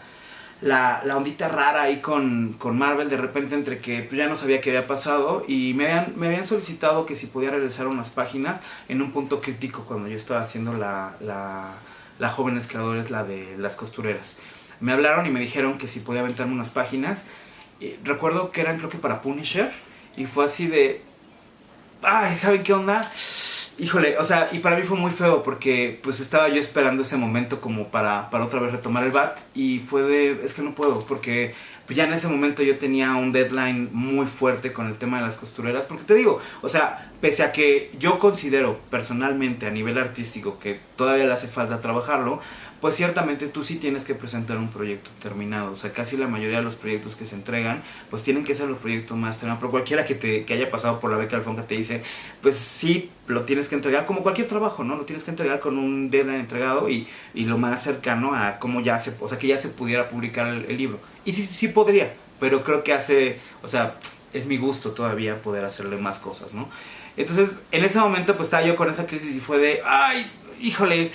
ondita rara ahí con Marvel de repente entre que pues, ya no sabía qué había pasado y me habían solicitado que si podía regresar unas páginas en un punto crítico cuando yo estaba haciendo la Jóvenes Creadores, la de las costureras. Me hablaron y me dijeron que si podía aventarme unas páginas. Recuerdo que eran creo que para Punisher y fue así de ay, ¿saben qué onda? Híjole, o sea, y para mí fue muy feo porque pues estaba yo esperando ese momento como para otra vez retomar el bat y fue de, es que no puedo porque pues ya en ese momento yo tenía un deadline muy fuerte con el tema de las costureras porque te digo, o sea, pese a que yo considero personalmente a nivel artístico que todavía le hace falta trabajarlo, pues ciertamente tú sí tienes que presentar un proyecto terminado. O sea, casi la mayoría de los proyectos que se entregan, pues tienen que ser los proyectos más terminados. Pero cualquiera que haya pasado por la beca Alfonso te dice, pues sí, lo tienes que entregar como cualquier trabajo, ¿no? Lo tienes que entregar con un deadline entregado y lo más cercano a cómo ya se, o sea, que ya se pudiera publicar el libro. Y sí podría, pero creo que o sea, es mi gusto todavía poder hacerle más cosas, ¿no? Entonces, en ese momento, pues estaba yo con esa crisis y fue de, ay, híjole,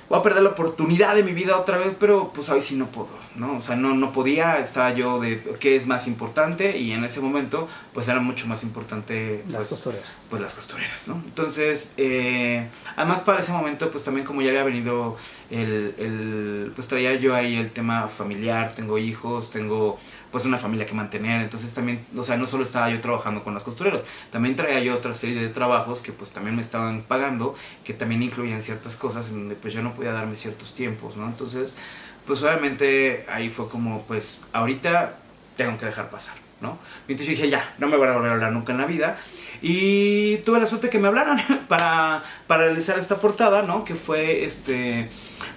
voy a perder la oportunidad de mi vida otra vez, pero pues hoy sí no puedo, ¿no? O sea, no podía, estaba yo de qué es más importante y en ese momento pues era mucho más importante pues, las costureras. Pues las costureras, ¿no? Entonces, además para ese momento pues también como ya había venido pues traía yo ahí el tema familiar, tengo hijos, tengo pues una familia que mantener, entonces también, o sea, no solo estaba yo trabajando con las costureras, también traía yo otra serie de trabajos que pues también me estaban pagando, que también incluían ciertas cosas en donde pues yo no podía darme ciertos tiempos, ¿no? Entonces, pues obviamente ahí fue como, pues ahorita tengo que dejar pasar, ¿no? Y entonces yo dije, ya, no me van a volver a hablar nunca en la vida. Y tuve la suerte que me hablaran para realizar esta portada, ¿no? Que fue,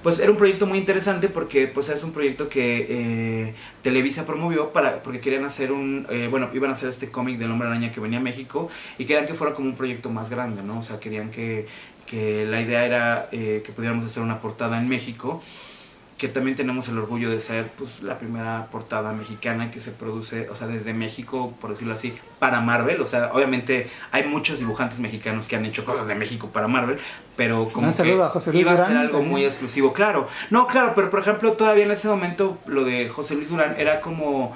pues era un proyecto muy interesante porque pues es un proyecto que Televisa promovió porque querían hacer iban a hacer este cómic del Hombre Araña que venía a México y querían que fuera como un proyecto más grande, ¿no? O sea, querían que la idea era que pudiéramos hacer una portada en México, que también tenemos el orgullo de ser pues la primera portada mexicana que se produce, o sea, desde México, por decirlo así, para Marvel. O sea, obviamente hay muchos dibujantes mexicanos que han hecho cosas de México para Marvel, pero como que iba a ser algo muy exclusivo, claro. No, claro, pero por ejemplo, todavía en ese momento lo de José Luis Durán era como...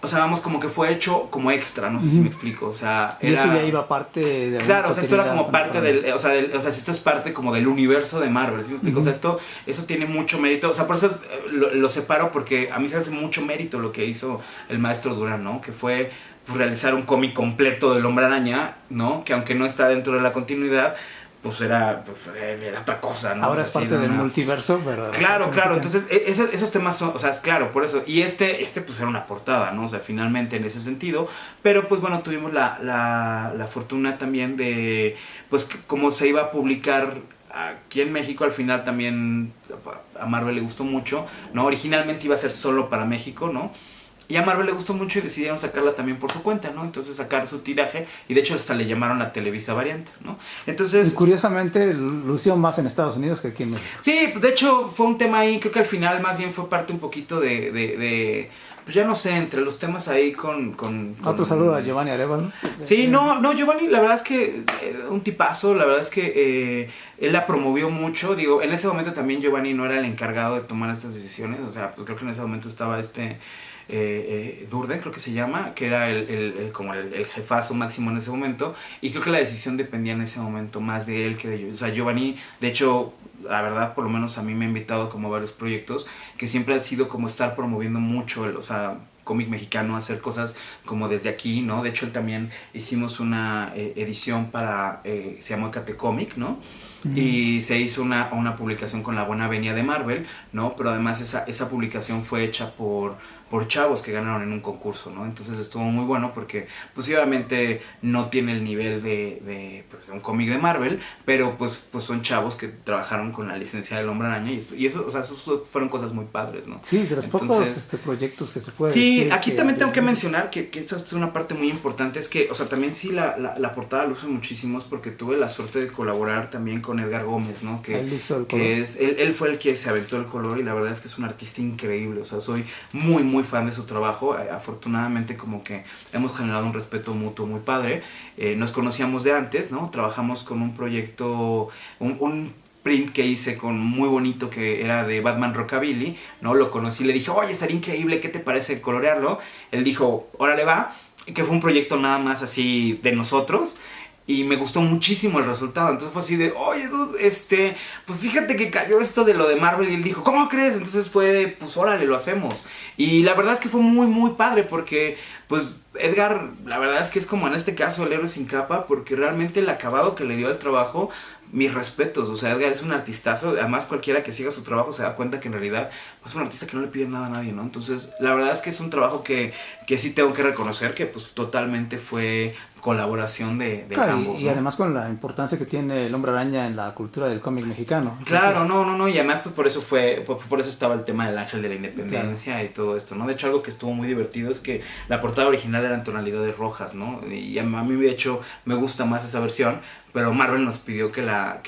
O sea, vamos, como que fue hecho como extra, no sé si me explico, o sea... Y esto ya iba parte de... Claro, o sea, esto era como parte del... O sea, esto es parte como del universo de Marvel, ¿sí me explico? O sea, eso tiene mucho mérito, o sea, por eso lo separo, porque a mí se hace mucho mérito lo que hizo el maestro Durán, ¿no? Que fue pues, realizar un cómic completo del Hombre Araña, ¿no? Que aunque no está dentro de la continuidad... pues era otra cosa, ¿no? Ahora es parte del multiverso, pero... Claro, entonces esos temas son, o sea, es claro, por eso, y este pues era una portada, ¿no? O sea, finalmente en ese sentido, pero pues bueno, tuvimos la fortuna también de, pues como se iba a publicar aquí en México, al final también a Marvel le gustó mucho, ¿no? Originalmente iba a ser solo para México, ¿no? Y a Marvel le gustó mucho y decidieron sacarla también por su cuenta, ¿no? Entonces sacar su tiraje y de hecho hasta le llamaron la Televisa Variante, ¿no? Entonces... Y curiosamente lució más en Estados Unidos que aquí en México. Sí, pues de hecho fue un tema ahí, creo que al final más bien fue parte un poquito pues ya no sé, entre los temas ahí con Otro saludo a Giovanni Arevalo. Sí, no, Giovanni, la verdad es que un tipazo, la verdad es que él la promovió mucho, digo, en ese momento también Giovanni no era el encargado de tomar estas decisiones, o sea, pues creo que en ese momento estaba Durden, creo que se llama, que era como el jefazo máximo en ese momento, y creo que la decisión dependía en ese momento más de él que de yo. O sea, Giovanni, de hecho, la verdad, por lo menos a mí me ha invitado como a varios proyectos, que siempre ha sido como estar promoviendo mucho, o sea, cómic mexicano, hacer cosas como desde aquí, ¿no? De hecho, él también hicimos una edición se llamó Catecomic, ¿no? Y se hizo una publicación con La Buena Venia de Marvel, ¿no? Pero además esa publicación fue hecha por por chavos que ganaron en un concurso, ¿no? Entonces estuvo muy bueno porque pues obviamente no tiene el nivel de pues, un cómic de Marvel, pero pues son chavos que trabajaron con la licencia del Hombre Araña y eso, o sea, eso fueron cosas muy padres, ¿no? Sí, de los pocos proyectos que se puede sí, decir. aquí también tengo que mencionar que esto es una parte muy importante, es que, o sea, también sí la portada lo uso muchísimo porque tuve la suerte de colaborar también con Edgar Gómez, ¿no? Él hizo el color. Que él fue el que se aventó el color y la verdad es que es un artista increíble, o sea, soy muy muy fan de su trabajo. Afortunadamente como que hemos generado un respeto mutuo muy padre. Nos conocíamos de antes, ¿no? Trabajamos con un proyecto, un print que hice con muy bonito que era de Batman Rockabilly, ¿no? Lo conocí, le dije, oye, estaría increíble, ¿qué te parece colorearlo? Él dijo, órale va, que fue un proyecto nada más así de nosotros. Y me gustó muchísimo el resultado. Entonces fue así de, oye, dude, pues fíjate que cayó esto de lo de Marvel. Y él dijo, ¿cómo crees? Entonces fue, pues órale, lo hacemos. Y la verdad es que fue muy, muy padre porque, pues, Edgar, la verdad es que es como en este caso el héroe sin capa, porque realmente el acabado que le dio al trabajo, mis respetos. O sea, Edgar es un artistazo. Además, cualquiera que siga su trabajo se da cuenta que en realidad es un artista que no le pide nada a nadie, ¿no? Entonces, la verdad es que es un trabajo que sí tengo que reconocer que, pues, totalmente fue colaboración de claro, ambos, y ¿no? además con la importancia que tiene el Hombre Araña en la cultura del cómic mexicano. Entonces, claro, no, y además pues por eso estaba el tema del Ángel de la Independencia, claro, y todo esto, ¿no? De hecho, algo que estuvo muy divertido es que la portada original era en tonalidades rojas, ¿no? Y a mí, de hecho, me gusta más esa versión, pero Marvel nos pidió que la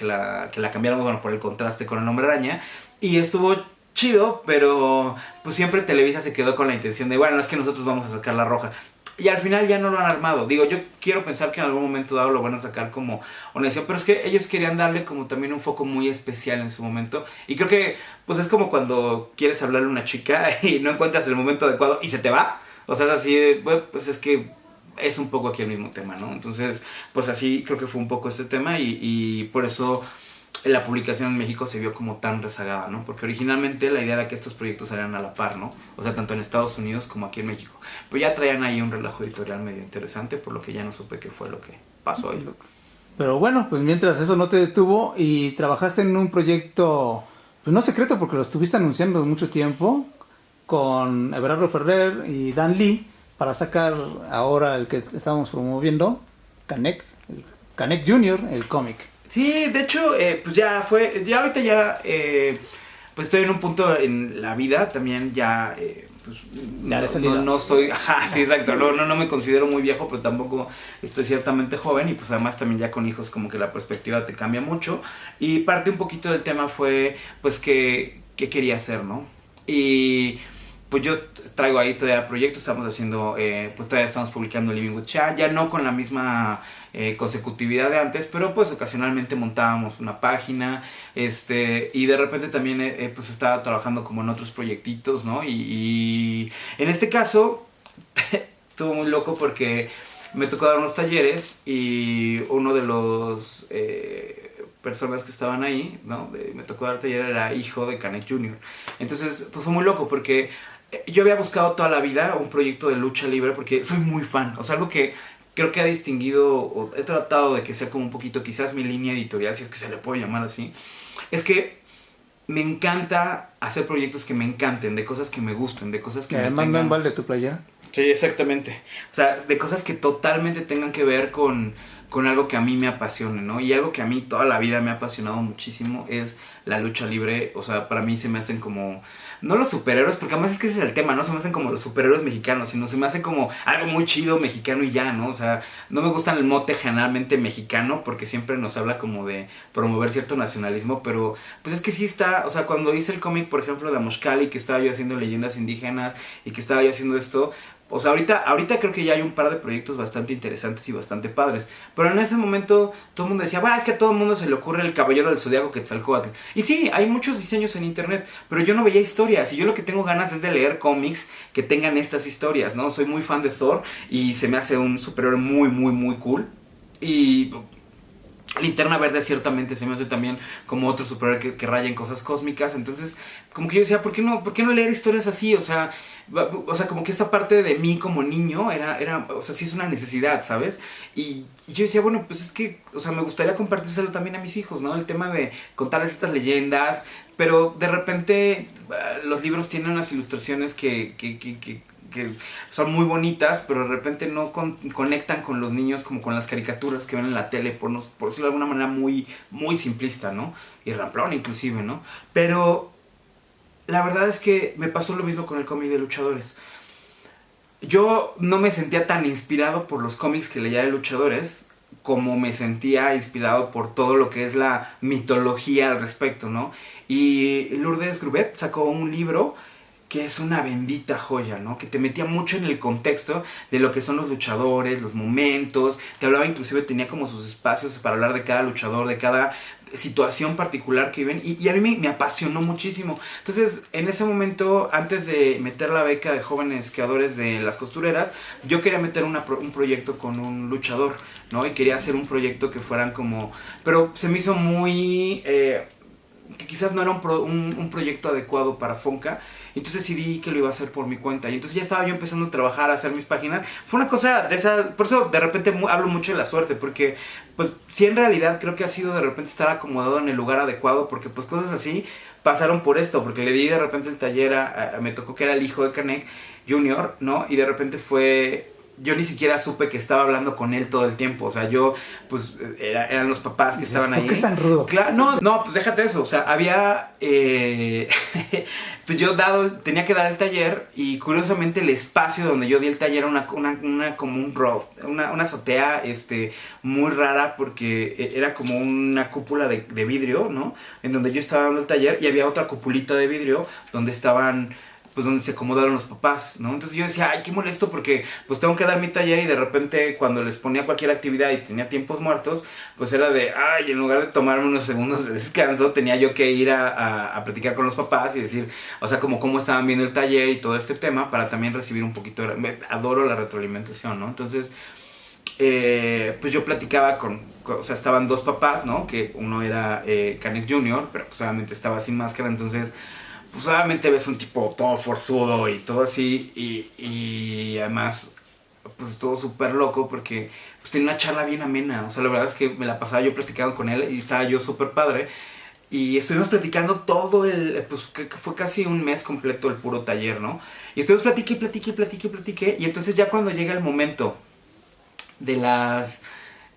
cambiáramos, bueno, por el contraste con el Hombre Araña, y estuvo chido, pero pues siempre Televisa se quedó con la intención de, bueno, es que nosotros vamos a sacar la roja. Y al final ya no lo han armado. Digo, yo quiero pensar que en algún momento dado lo van a sacar como una edición, pero es que ellos querían darle como también un foco muy especial en su momento. Y creo que pues es como cuando quieres hablarle a una chica y no encuentras el momento adecuado y se te va. O sea, es así, bueno, pues es que es un poco aquí el mismo tema, ¿no? Entonces, pues así creo que fue un poco este tema y por eso la publicación en México se vio como tan rezagada, ¿no? Porque originalmente la idea era que estos proyectos salieran a la par, ¿no? O sea, tanto en Estados Unidos como aquí en México. Pero ya traían ahí un relajo editorial medio interesante, por lo que ya no supe qué fue lo que pasó ahí. Pero bueno, pues mientras eso no te detuvo y trabajaste en un proyecto, pues no secreto porque lo estuviste anunciando mucho tiempo, con Everardo Ferrer y Dan Lee, para sacar ahora el que estábamos promoviendo, Canek Jr., el cómic. Sí, de hecho, pues ya ahorita ya, pues estoy en un punto en la vida, también ya, pues no soy, ajá, sí, exacto, no me considero muy viejo, pero tampoco estoy ciertamente joven y pues además también ya con hijos como que la perspectiva te cambia mucho y parte un poquito del tema fue, pues, qué quería hacer, ¿no? Y pues yo traigo ahí todavía proyectos, estamos haciendo, pues todavía estamos publicando Living with Cha, ya no con la misma consecutividad de antes, pero pues ocasionalmente montábamos una página, y de repente también pues estaba trabajando como en otros proyectitos, ¿no? Y en este caso estuvo muy loco porque me tocó dar unos talleres y uno de los personas que estaban ahí, ¿no? Me tocó dar taller, era hijo de Canek Jr. Entonces pues fue muy loco porque yo había buscado toda la vida un proyecto de lucha libre porque soy muy fan, o sea, algo que creo que ha distinguido, o he tratado de que sea como un poquito quizás mi línea editorial, si es que se le puede llamar así, es que me encanta hacer proyectos que me encanten, de cosas que me gusten, de cosas que además me vale tu playera. Sí, exactamente. O sea, de cosas que totalmente tengan que ver con algo que a mí me apasione, ¿no? Y algo que a mí toda la vida me ha apasionado muchísimo es la lucha libre. O sea, para mí se me hacen como, no los superhéroes, porque además es que ese es el tema, no se me hacen como los superhéroes mexicanos, sino se me hace como algo muy chido mexicano y ya, ¿no? O sea, no me gusta el mote generalmente mexicano, porque siempre nos habla como de promover cierto nacionalismo, pero pues es que sí está, o sea, cuando hice el cómic, por ejemplo, de Amoxcali, que estaba yo haciendo leyendas indígenas y que estaba yo haciendo esto, o sea, ahorita creo que ya hay un par de proyectos bastante interesantes y bastante padres. Pero en ese momento todo el mundo decía, es que a todo el mundo se le ocurre el Caballero del Zodiaco Quetzalcóatl. Y sí, hay muchos diseños en internet, pero yo no veía historias. Y yo lo que tengo ganas es de leer cómics que tengan estas historias, ¿no? Soy muy fan de Thor y se me hace un superhéroe muy, muy, muy cool. Y Linterna Verde ciertamente se me hace también como otro superhéroe que raya en cosas cósmicas. Entonces, como que yo decía, ¿por qué no leer historias así? O sea, como que esta parte de mí como niño o sea, sí es una necesidad, ¿sabes? Y yo decía, bueno, pues es que, o sea, me gustaría compartírselo también a mis hijos, ¿no? El tema de contarles estas leyendas, pero de repente los libros tienen unas ilustraciones que son muy bonitas, pero de repente no conectan con los niños como con las caricaturas que ven en la tele, por decirlo de alguna manera muy, muy simplista, ¿no? Y ramplón inclusive, ¿no? Pero la verdad es que me pasó lo mismo con el cómic de luchadores. Yo no me sentía tan inspirado por los cómics que leía de luchadores como me sentía inspirado por todo lo que es la mitología al respecto, ¿no? Y Lourdes Grubet sacó un libro que es una bendita joya, ¿no? Que te metía mucho en el contexto de lo que son los luchadores, los momentos, te hablaba inclusive, tenía como sus espacios para hablar de cada luchador, de cada situación particular que viven, y a mí me apasionó muchísimo. Entonces, en ese momento, antes de meter la beca de jóvenes creadores de Las Costureras, yo quería meter un proyecto con un luchador, ¿no? Y quería hacer un proyecto que fueran como... Pero se me hizo muy... que quizás no era un proyecto adecuado para Fonca. Entonces decidí que lo iba a hacer por mi cuenta. Y entonces ya estaba yo empezando a trabajar, a hacer mis páginas. Fue una cosa de esa... Por eso de repente hablo mucho de la suerte. Porque pues sí, en realidad creo que ha sido de repente estar acomodado en el lugar adecuado. Porque pues cosas así pasaron por esto. Porque le di de repente el taller me tocó que era el hijo de Canek Jr., ¿no? Y de repente fue... Yo ni siquiera supe que estaba hablando con él todo el tiempo. O sea, yo, pues, eran los papás que estaban ahí. ¿Por qué es tan rudo? Claro, no, pues déjate eso. O sea, había... pues yo tenía que dar el taller, y curiosamente el espacio donde yo di el taller era como un rough, una azotea muy rara, porque era como una cúpula de vidrio, ¿no? En donde yo estaba dando el taller, y había otra cupulita de vidrio donde estaban... pues donde se acomodaron los papás, ¿no? Entonces yo decía, ay, qué molesto, porque pues tengo que dar mi taller, y de repente cuando les ponía cualquier actividad y tenía tiempos muertos, pues era de, ay, en lugar de tomarme unos segundos de descanso, tenía yo que ir a platicar con los papás y decir, o sea, como cómo estaban viendo el taller y todo este tema, para también recibir un poquito, adoro la retroalimentación, ¿no? Entonces, pues yo platicaba o sea, estaban dos papás, ¿no? Que uno era Canek Jr., pero pues obviamente estaba sin máscara, entonces... pues obviamente ves un tipo todo forzudo y todo así, y además pues estuvo súper loco porque pues tenía una charla bien amena. O sea, la verdad es que me la pasaba yo platicando con él y estaba yo súper padre, y estuvimos platicando todo pues que fue casi un mes completo el puro taller, ¿no? Y estuvimos platiqué, y entonces ya cuando llega el momento de las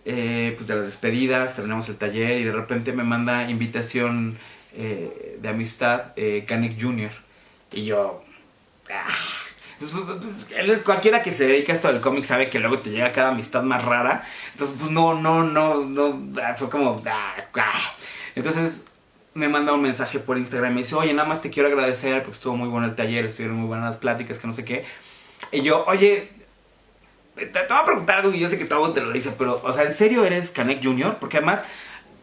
pues de las despedidas, terminamos el taller, y de repente me manda invitación de amistad Canek Jr. Y yo... Entonces, él es cualquiera que se dedica a esto del cómic, sabe que luego te llega cada amistad más rara. Entonces, pues no, fue como... Entonces me manda un mensaje por Instagram y me dice, oye, nada más te quiero agradecer porque estuvo muy bueno el taller, estuvieron muy buenas las pláticas, que no sé qué. Y yo, oye, te voy a preguntar algo, y yo sé que todo el mundo te lo dice, pero, o sea, ¿en serio eres Canek Jr.? Porque además...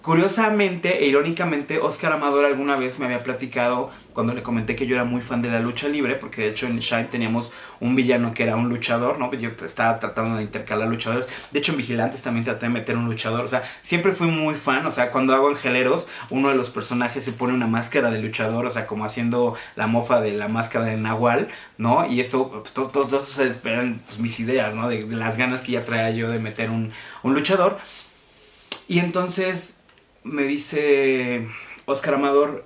curiosamente e irónicamente, Oscar Amador alguna vez me había platicado, cuando le comenté que yo era muy fan de la lucha libre, porque de hecho en Shine teníamos un villano que era un luchador, ¿no? Yo estaba tratando de intercalar luchadores. De hecho en Vigilantes también traté de meter un luchador. O sea, siempre fui muy fan. O sea, cuando hago Angeleros, uno de los personajes se pone una máscara de luchador, o sea, como haciendo la mofa de la máscara de Nahual, ¿no? Y eso, pues, todos eran pues, mis ideas, ¿no? De las ganas que ya traía yo de meter un luchador. Y entonces... me dice Oscar Amador,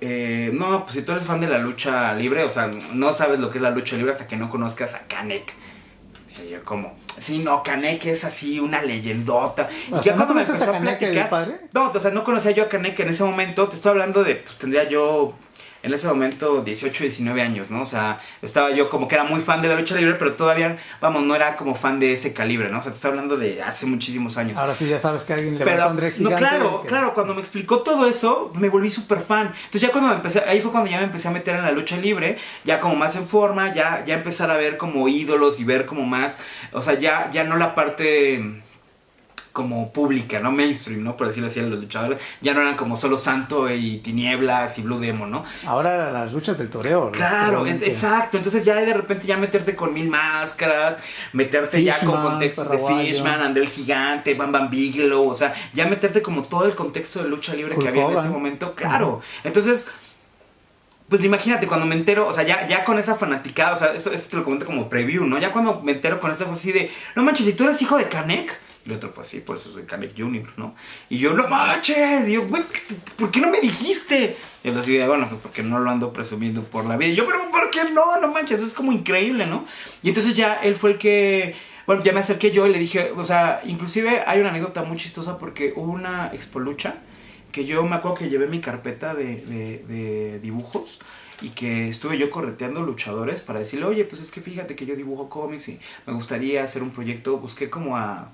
no, pues si tú eres fan de la lucha libre, o sea, no sabes lo que es la lucha libre hasta que no conozcas a Canek. Y yo como, sí, no, Canek es así una leyendota. O Y sea, ya ¿no cuando me conoces empezó a Canek, el padre? No, o sea, no conocía yo a Canek en ese momento. Te estoy hablando de, pues tendría yo... en ese momento 18, 19 años, ¿no? O sea, estaba yo como que era muy fan de la lucha libre, pero todavía, vamos, no era como fan de ese calibre, ¿no? O sea, te estoy hablando de hace muchísimos años. Ahora sí ya sabes que alguien le Pero, va a André Gigante. no, claro, cuando me explicó todo eso, me volví súper fan. Entonces ya cuando ahí fue cuando ya me empecé a meter en la lucha libre, ya como más en forma, ya empezar a ver como ídolos y ver como más, o sea, ya no la parte... como pública, ¿no? Mainstream, ¿no? Por decirlo así, los luchadores ya no eran como solo Santo y Tinieblas y Blue Demon, ¿no? Ahora las luchas del toreo. Claro, realmente. exacto. Entonces ya de repente ya meterte con 1000 máscaras, meterte ya con Fishman, contextos de Paraguayo. Fishman, André el Gigante, Bam Bam Bigelow, o sea, ya meterte como todo el contexto de lucha libre Hulk que había en ese Hogan. momento, claro. Entonces, pues imagínate, cuando me entero, o sea, ya con esa fanaticada, o sea, eso te lo comento como preview, ¿no? Ya cuando me entero con esta cosa así de, no manches, ¿y tú eres hijo de Canek? Y el otro, pues sí, por eso soy Canek Jr., ¿no? Y yo, no manches, y yo, güey, ¿por qué no me dijiste? Y él así de, bueno, pues porque no lo ando presumiendo por la vida. Y yo, pero ¿por qué no? No manches, eso es como increíble, ¿no? Y entonces ya él fue el que, bueno, ya me acerqué yo y le dije, o sea, inclusive hay una anécdota muy chistosa porque hubo una expo lucha que yo me acuerdo que llevé mi carpeta de dibujos y que estuve yo correteando luchadores para decirle, oye, pues es que fíjate que yo dibujo cómics y me gustaría hacer un proyecto. Busqué como a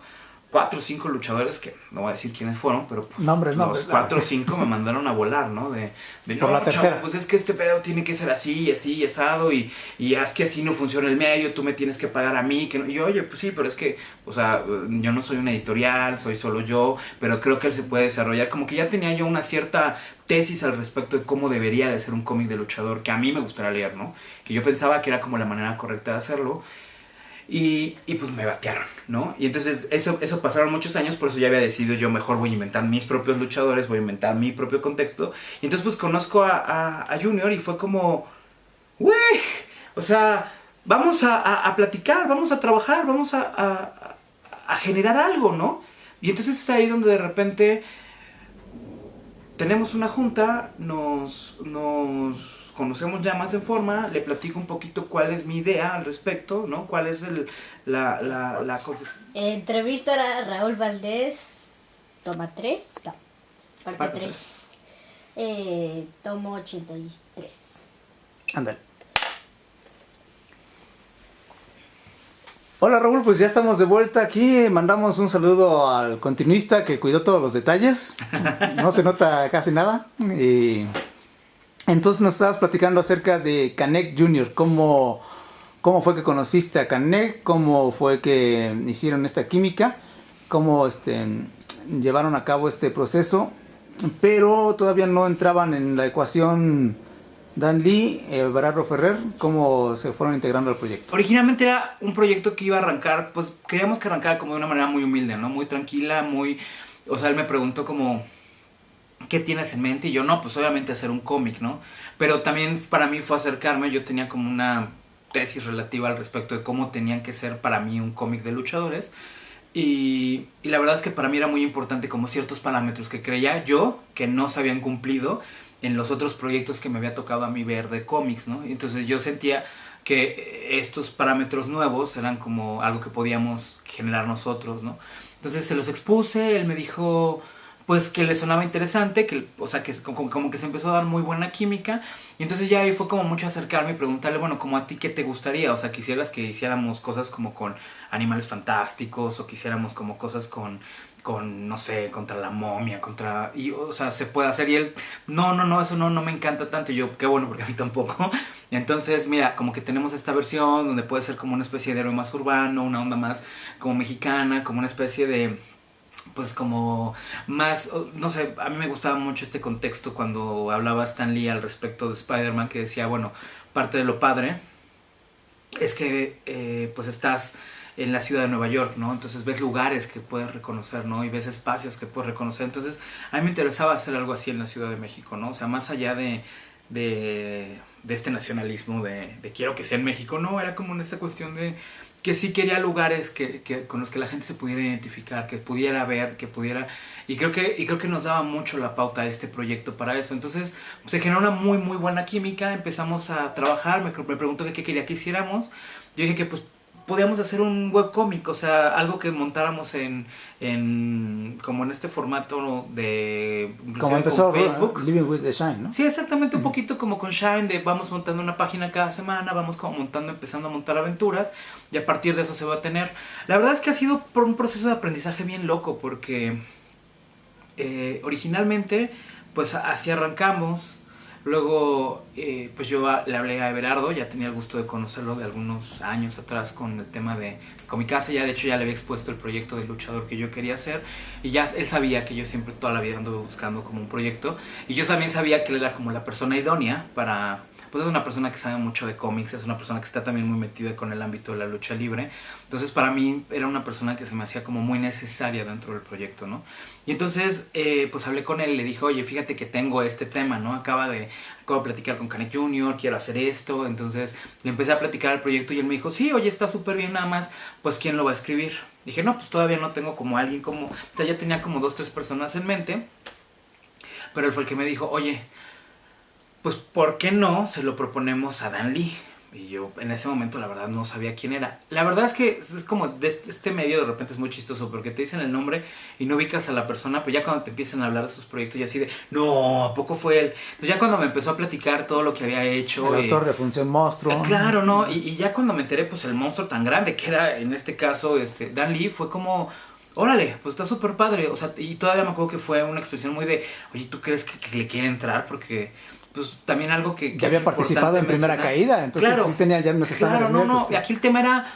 4 o 5 luchadores, que no voy a decir quiénes fueron, pero Nombres, los 4 o 5 me mandaron a volar, ¿no? De Por no, la chavo, tercera. pues es que este pedo tiene que ser así, así, asado, y es que así no funciona el medio, tú me tienes que pagar a mí, que no. Y yo, oye, pues sí, pero es que, o sea, yo no soy una editorial, soy solo yo, pero creo que él se puede desarrollar. Como que ya tenía yo una cierta tesis al respecto de cómo debería de ser un cómic de luchador, que a mí me gustaría leer, ¿no? Que yo pensaba que era como la manera correcta de hacerlo. Y pues me batearon, ¿no? Y entonces eso pasaron muchos años, por eso ya había decidido yo mejor voy a inventar mis propios luchadores, voy a inventar mi propio contexto. Y entonces pues conozco a Junior y fue como, güey, o sea, vamos a platicar, vamos a trabajar, vamos a generar algo, ¿no? Y entonces es ahí donde de repente tenemos una junta, nos conocemos ya más en forma, le platico un poquito cuál es mi idea al respecto, ¿no? Cuál es la concepción. Entrevista a Raúl Valdés, toma 3, no, parte 3, tomo 83. Ándale. Hola Raúl, pues ya estamos de vuelta aquí. Mandamos un saludo al continuista que cuidó todos los detalles. No se nota casi nada. Y entonces nos estabas platicando acerca de Canek Jr. ¿Cómo fue que conociste a Canek? ¿Cómo fue que hicieron esta química? ¿Cómo llevaron a cabo este proceso? Pero todavía no entraban en la ecuación Dan Lee, Berardo Ferrer. ¿Cómo se fueron integrando al proyecto? Originalmente era un proyecto que iba a arrancar, pues queríamos que arrancara como de una manera muy humilde, ¿no? Muy tranquila, muy... O sea, él me preguntó como, ¿qué tienes en mente? Y yo, no, pues obviamente hacer un cómic, ¿no? Pero también para mí fue acercarme, yo tenía como una tesis relativa al respecto de cómo tenían que ser para mí un cómic de luchadores. Y la verdad es que para mí era muy importante como ciertos parámetros que creía yo que no se habían cumplido en los otros proyectos que me había tocado a mí ver de cómics, ¿no? Entonces yo sentía que estos parámetros nuevos eran como algo que podíamos generar nosotros, ¿no? Entonces se los expuse, él me dijo pues que le sonaba interesante, que, o sea, que como que se empezó a dar muy buena química, y entonces ya ahí fue como mucho acercarme y preguntarle, bueno, como a ti, ¿qué te gustaría? O sea, quisieras que hiciéramos cosas como con animales fantásticos, o quisiéramos como cosas con no sé, contra la momia, y, o sea, se puede hacer, y él, no, eso no me encanta tanto, y yo, qué bueno, porque a mí tampoco. Y entonces, mira, como que tenemos esta versión donde puede ser como una especie de héroe más urbano, una onda más como mexicana, como una especie de, pues como más, no sé, a mí me gustaba mucho este contexto cuando hablaba Stan Lee al respecto de Spider-Man, que decía, bueno, parte de lo padre es que pues estás en la ciudad de Nueva York, ¿no? Entonces ves lugares que puedes reconocer, ¿no? Y ves espacios que puedes reconocer. Entonces a mí me interesaba hacer algo así en la Ciudad de México, ¿no? O sea, más allá de este nacionalismo de quiero que sea en México, no, era como en esta cuestión de que sí quería lugares con los que la gente se pudiera identificar, que pudiera ver, que pudiera... Y creo que nos daba mucho la pauta a este proyecto para eso. Entonces se generó una muy, muy buena química, empezamos a trabajar, me preguntó qué quería que hiciéramos. Yo dije que pues podíamos hacer un webcómic, o sea, algo que montáramos como en este formato de... Como empezó Facebook. Living with the Shine, ¿no? Sí, exactamente, un poquito como con Shine, de vamos montando una página cada semana, vamos como empezando a montar aventuras, y a partir de eso se va a tener... La verdad es que ha sido por un proceso de aprendizaje bien loco, porque originalmente, pues así arrancamos. Luego, pues yo le hablé a Everardo, ya tenía el gusto de conocerlo de algunos años atrás con el tema de Comicase, ya de hecho ya le había expuesto el proyecto de luchador que yo quería hacer, y ya él sabía que yo siempre toda la vida anduve buscando como un proyecto, y yo también sabía que él era como la persona idónea para... Pues es una persona que sabe mucho de cómics, es una persona que está también muy metida con el ámbito de la lucha libre. Entonces para mí era una persona que se me hacía como muy necesaria dentro del proyecto, ¿no? Y entonces pues hablé con él y le dije, oye, fíjate que tengo este tema, ¿no? Acabo de platicar con Canek Jr., quiero hacer esto. Entonces le empecé a platicar el proyecto y él me dijo, sí, oye, está súper bien, nada más, pues ¿quién lo va a escribir? Dije, no, pues todavía no tengo como alguien como... O sea, ya tenía como 2, 3 personas en mente, pero él fue el que me dijo, oye, pues ¿por qué no se lo proponemos a Dan Lee? Y yo en ese momento la verdad no sabía quién era. La verdad es que es como de este medio de repente es muy chistoso porque te dicen el nombre y no ubicas a la persona, pero ya cuando te empiezan a hablar de sus proyectos y así de, no, ¿a poco fue él? Entonces ya cuando me empezó a platicar todo lo que había hecho. El autor de Función Monstruo. Claro, ¿no? Y ya cuando me enteré pues el monstruo tan grande que era en este caso Dan Lee, fue como... Órale, pues está súper padre. O sea, y todavía me acuerdo que fue una expresión muy de, oye, ¿tú crees que le quiere entrar? Porque... pues también algo que ya había participado en Primera Caída, entonces claro, sí tenía ya unos estándares. Claro, no, y aquí el tema era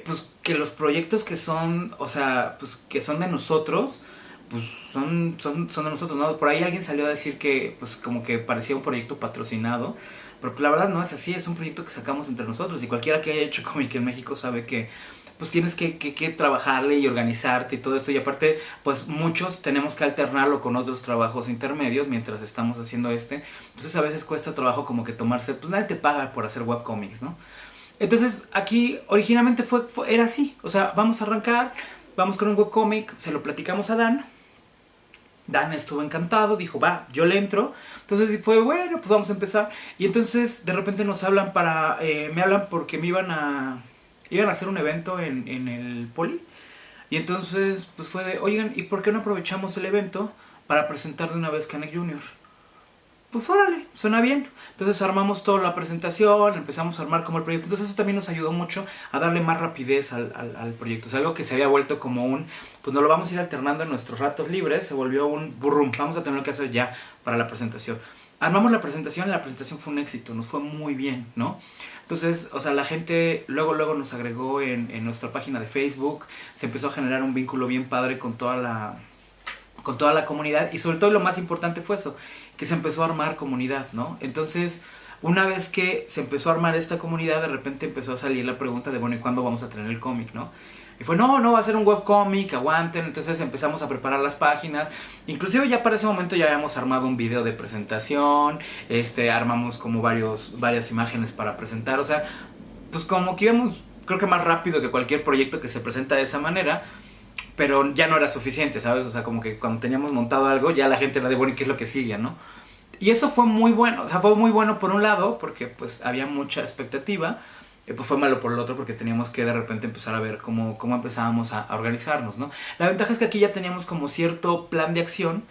pues que los proyectos que son, o sea, pues que son de nosotros, pues son de nosotros, ¿no? Por ahí alguien salió a decir que pues como que parecía un proyecto patrocinado, pero pues la verdad no es así, es un proyecto que sacamos entre nosotros, y cualquiera que haya hecho cómic en México sabe que pues tienes que trabajarle y organizarte y todo esto, y aparte pues muchos tenemos que alternarlo con otros trabajos intermedios mientras estamos haciendo entonces a veces cuesta trabajo como que tomarse, pues nadie te paga por hacer webcomics, ¿no? Entonces aquí originalmente era así, o sea, vamos a arrancar, vamos con un webcomic, se lo platicamos a Dan estuvo encantado, dijo, va, yo le entro. Entonces fue, bueno, pues vamos a empezar. Y entonces de repente nos hablan me hablan porque me iban a hacer un evento en el Poli. Y entonces pues fue de, oigan, ¿y por qué no aprovechamos el evento para presentar de una vez Canek Jr.? Pues órale, suena bien. Entonces armamos toda la presentación, empezamos a armar como el proyecto. Entonces eso también nos ayudó mucho a darle más rapidez al proyecto. Es algo que se había vuelto como pues nos lo vamos a ir alternando en nuestros ratos libres. Se volvió un burrum, vamos a tener que hacer ya para la presentación. Armamos la presentación fue un éxito, nos fue muy bien, ¿no? Entonces, o sea, la gente luego nos agregó en nuestra página de Facebook. Se empezó a generar un vínculo bien padre con toda la comunidad, y sobre todo lo más importante fue eso, que se empezó a armar comunidad, ¿no? Entonces, una vez que se empezó a armar esta comunidad, de repente empezó a salir la pregunta de, bueno, ¿y cuándo vamos a tener el cómic, no? Y fue, no, va a ser un webcómic, aguanten. Entonces empezamos a preparar las páginas. Inclusive ya para ese momento ya habíamos armado un video de presentación, armamos como varias imágenes para presentar, o sea, pues como que íbamos, creo que más rápido que cualquier proyecto que se presenta de esa manera. Pero ya no era suficiente, ¿sabes? O sea, como que cuando teníamos montado algo, ya la gente era de, bueno, ¿y qué es lo que sigue, no? Y eso fue muy bueno. O sea, fue muy bueno por un lado, porque pues había mucha expectativa. Pues fue malo por el otro, porque teníamos que de repente empezar a ver cómo empezábamos a organizarnos, ¿no? La ventaja es que aquí ya teníamos como cierto plan de acción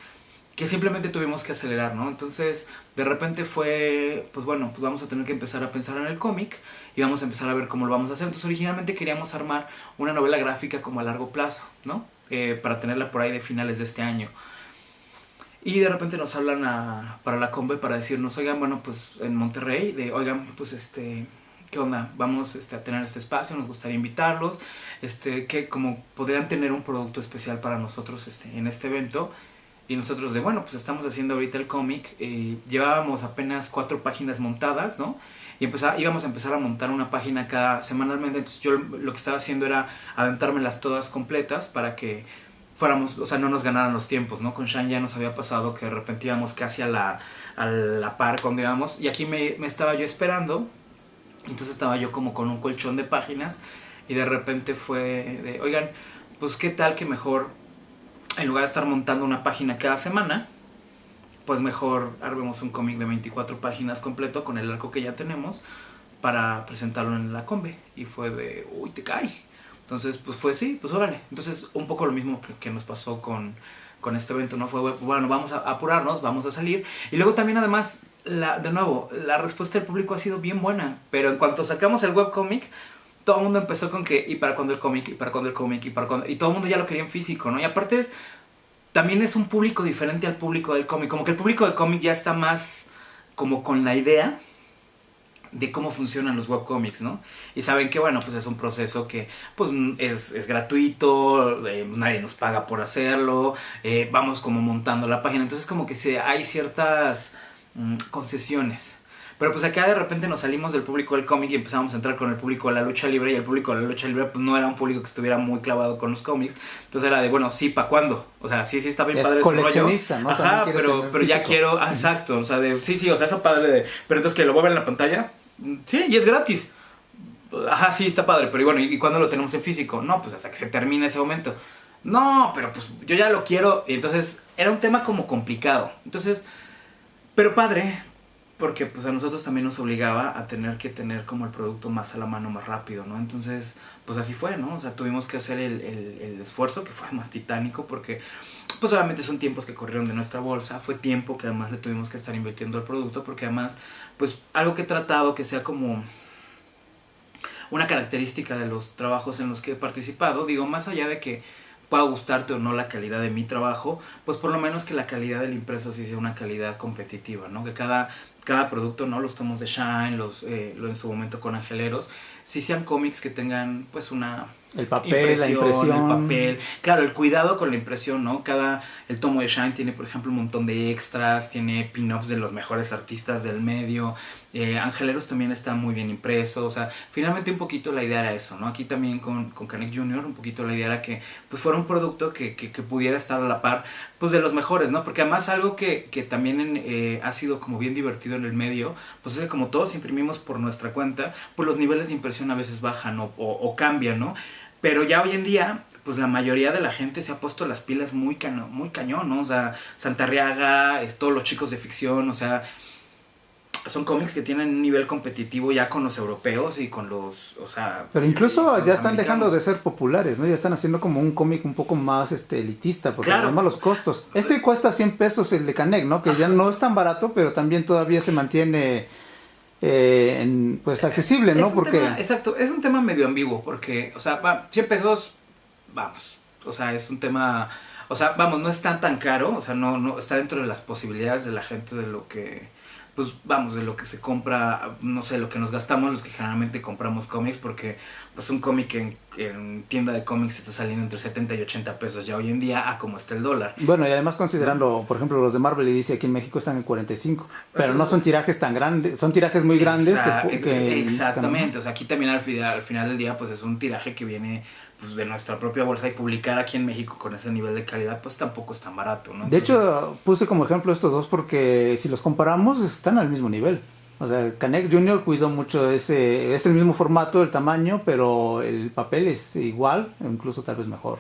que simplemente tuvimos que acelerar, ¿no? Entonces, de repente fue, pues bueno, pues vamos a tener que empezar a pensar en el cómic y vamos a empezar a ver cómo lo vamos a hacer. Entonces, originalmente queríamos armar una novela gráfica como a largo plazo, ¿no? Para tenerla por ahí de finales de este año. Y de repente nos hablan para la Combe para decirnos, oigan, bueno, pues en Monterrey, oigan, pues ¿qué onda? Vamos a tener este espacio, nos gustaría invitarlos, que como podrían tener un producto especial para nosotros en este evento. Y nosotros bueno, pues estamos haciendo ahorita el cómic, llevábamos apenas 4 páginas montadas, ¿no? Y íbamos a empezar a montar una página semanalmente. Entonces yo lo que estaba haciendo era aventármelas todas completas para que fuéramos, o sea, no nos ganaran los tiempos, ¿no? Con Shan ya nos había pasado que de repente íbamos casi a la par cuando íbamos, y aquí me estaba yo esperando. Entonces estaba yo como con un colchón de páginas, y de repente fue de, oigan, pues qué tal que mejor, en lugar de estar montando una página cada semana, pues mejor armemos un cómic de 24 páginas completo con el arco que ya tenemos para presentarlo en la Combe. Y fue de, uy, te cae. Entonces, pues fue sí, pues órale. Entonces, un poco lo mismo que nos pasó con este evento, ¿no? Fue, bueno, vamos a apurarnos, vamos a salir. Y luego también, además, de nuevo, la respuesta del público ha sido bien buena. Pero en cuanto sacamos el webcómic, todo el mundo empezó con que, ¿y para cuándo el cómic? ¿Y para cuándo el cómic? ¿Y para cuándo? Y todo el mundo ya lo quería en físico, ¿no? Y aparte también es un público diferente al público del cómic. Como que el público del cómic ya está más como con la idea de cómo funcionan los webcomics, ¿no? Y saben que, bueno, pues es un proceso que pues es gratuito, nadie nos paga por hacerlo, vamos como montando la página, entonces como que hay ciertas concesiones. Pero pues acá de repente nos salimos del público del cómic y empezamos a entrar con el público de la lucha libre, y el público de la lucha libre pues no era un público que estuviera muy clavado con los cómics, entonces era de, bueno, sí, ¿para cuándo? O sea, sí está bien es padre ese rollo. coleccionista, ¿no? Ajá, pero ya quiero, exacto, o sea, sí, o sea, eso padre de, pero entonces que lo voy a ver en la pantalla, sí, y es gratis. Ajá, sí, está padre, pero bueno, ¿y cuándo lo tenemos en físico? No, pues hasta que se termine ese momento. No, pero pues yo ya lo quiero, y entonces era un tema como complicado. Entonces, pero padre, porque pues a nosotros también nos obligaba a tener que tener como el producto más a la mano, más rápido, ¿no? Entonces, pues así fue, ¿no? O sea, tuvimos que hacer el esfuerzo, que fue más titánico, porque pues obviamente son tiempos que corrieron de nuestra bolsa, fue tiempo que además le tuvimos que estar invirtiendo al producto, porque además, pues algo que he tratado que sea como una característica de los trabajos en los que he participado, digo, más allá de que pueda gustarte o no la calidad de mi trabajo, pues por lo menos que la calidad del impreso sí sea una calidad competitiva, ¿no? Que cada producto, ¿no? Los tomos de Shine, lo en su momento con Angeleros, sí sean cómics que tengan pues una el papel, la impresión. El papel, claro, el cuidado con la impresión, ¿no? El tomo de Shine tiene, por ejemplo, un montón de extras, tiene pin-ups de los mejores artistas del medio, Angeleros también está muy bien impreso, o sea, finalmente un poquito la idea era eso, ¿no? Aquí también con Canek Jr., un poquito la idea era que pues fuera un producto que pudiera estar a la par, pues de los mejores, ¿no? Porque además algo que también ha sido como bien divertido en el medio, pues es que como todos imprimimos por nuestra cuenta, pues los niveles de impresión a veces bajan o cambian, ¿no? Pero ya hoy en día, pues la mayoría de la gente se ha puesto las pilas muy cañón, ¿no? O sea, Santarriaga, todos los chicos de ficción, o sea, son cómics que tienen un nivel competitivo ya con los europeos y con los, o sea... Pero incluso ya están dejando de ser populares, ¿no? Ya están haciendo como un cómic un poco más elitista, porque claro. Además los costos. Cuesta 100 pesos el de Canek, ¿no? Que ya no es tan barato, pero también todavía se mantiene pues accesible, ¿no? Porque Exacto, es un tema medio ambiguo, porque, o sea, 100 pesos, vamos, o sea, es un tema, o sea, vamos, no es tan caro, o sea, no está dentro de las posibilidades de la gente, de lo que, pues, vamos, de lo que se compra, no sé, lo que nos gastamos los que generalmente compramos cómics, porque, pues, un cómic en tienda de cómics está saliendo entre 70 y 80 pesos ya hoy en día, a como está el dólar. Bueno, y además considerando, por ejemplo, los de Marvel y DC aquí en México están en 45, pero no son tirajes tan grandes, son tirajes muy grandes. Exactamente, o sea, aquí también al final del día, pues, es un tiraje que viene pues de nuestra propia bolsa, y publicar aquí en México con ese nivel de calidad pues tampoco es tan barato, ¿no? Entonces, de hecho puse como ejemplo estos dos porque si los comparamos están al mismo nivel. O sea, Canek Jr. cuidó mucho es el mismo formato, el tamaño, pero el papel es igual, o incluso tal vez mejor.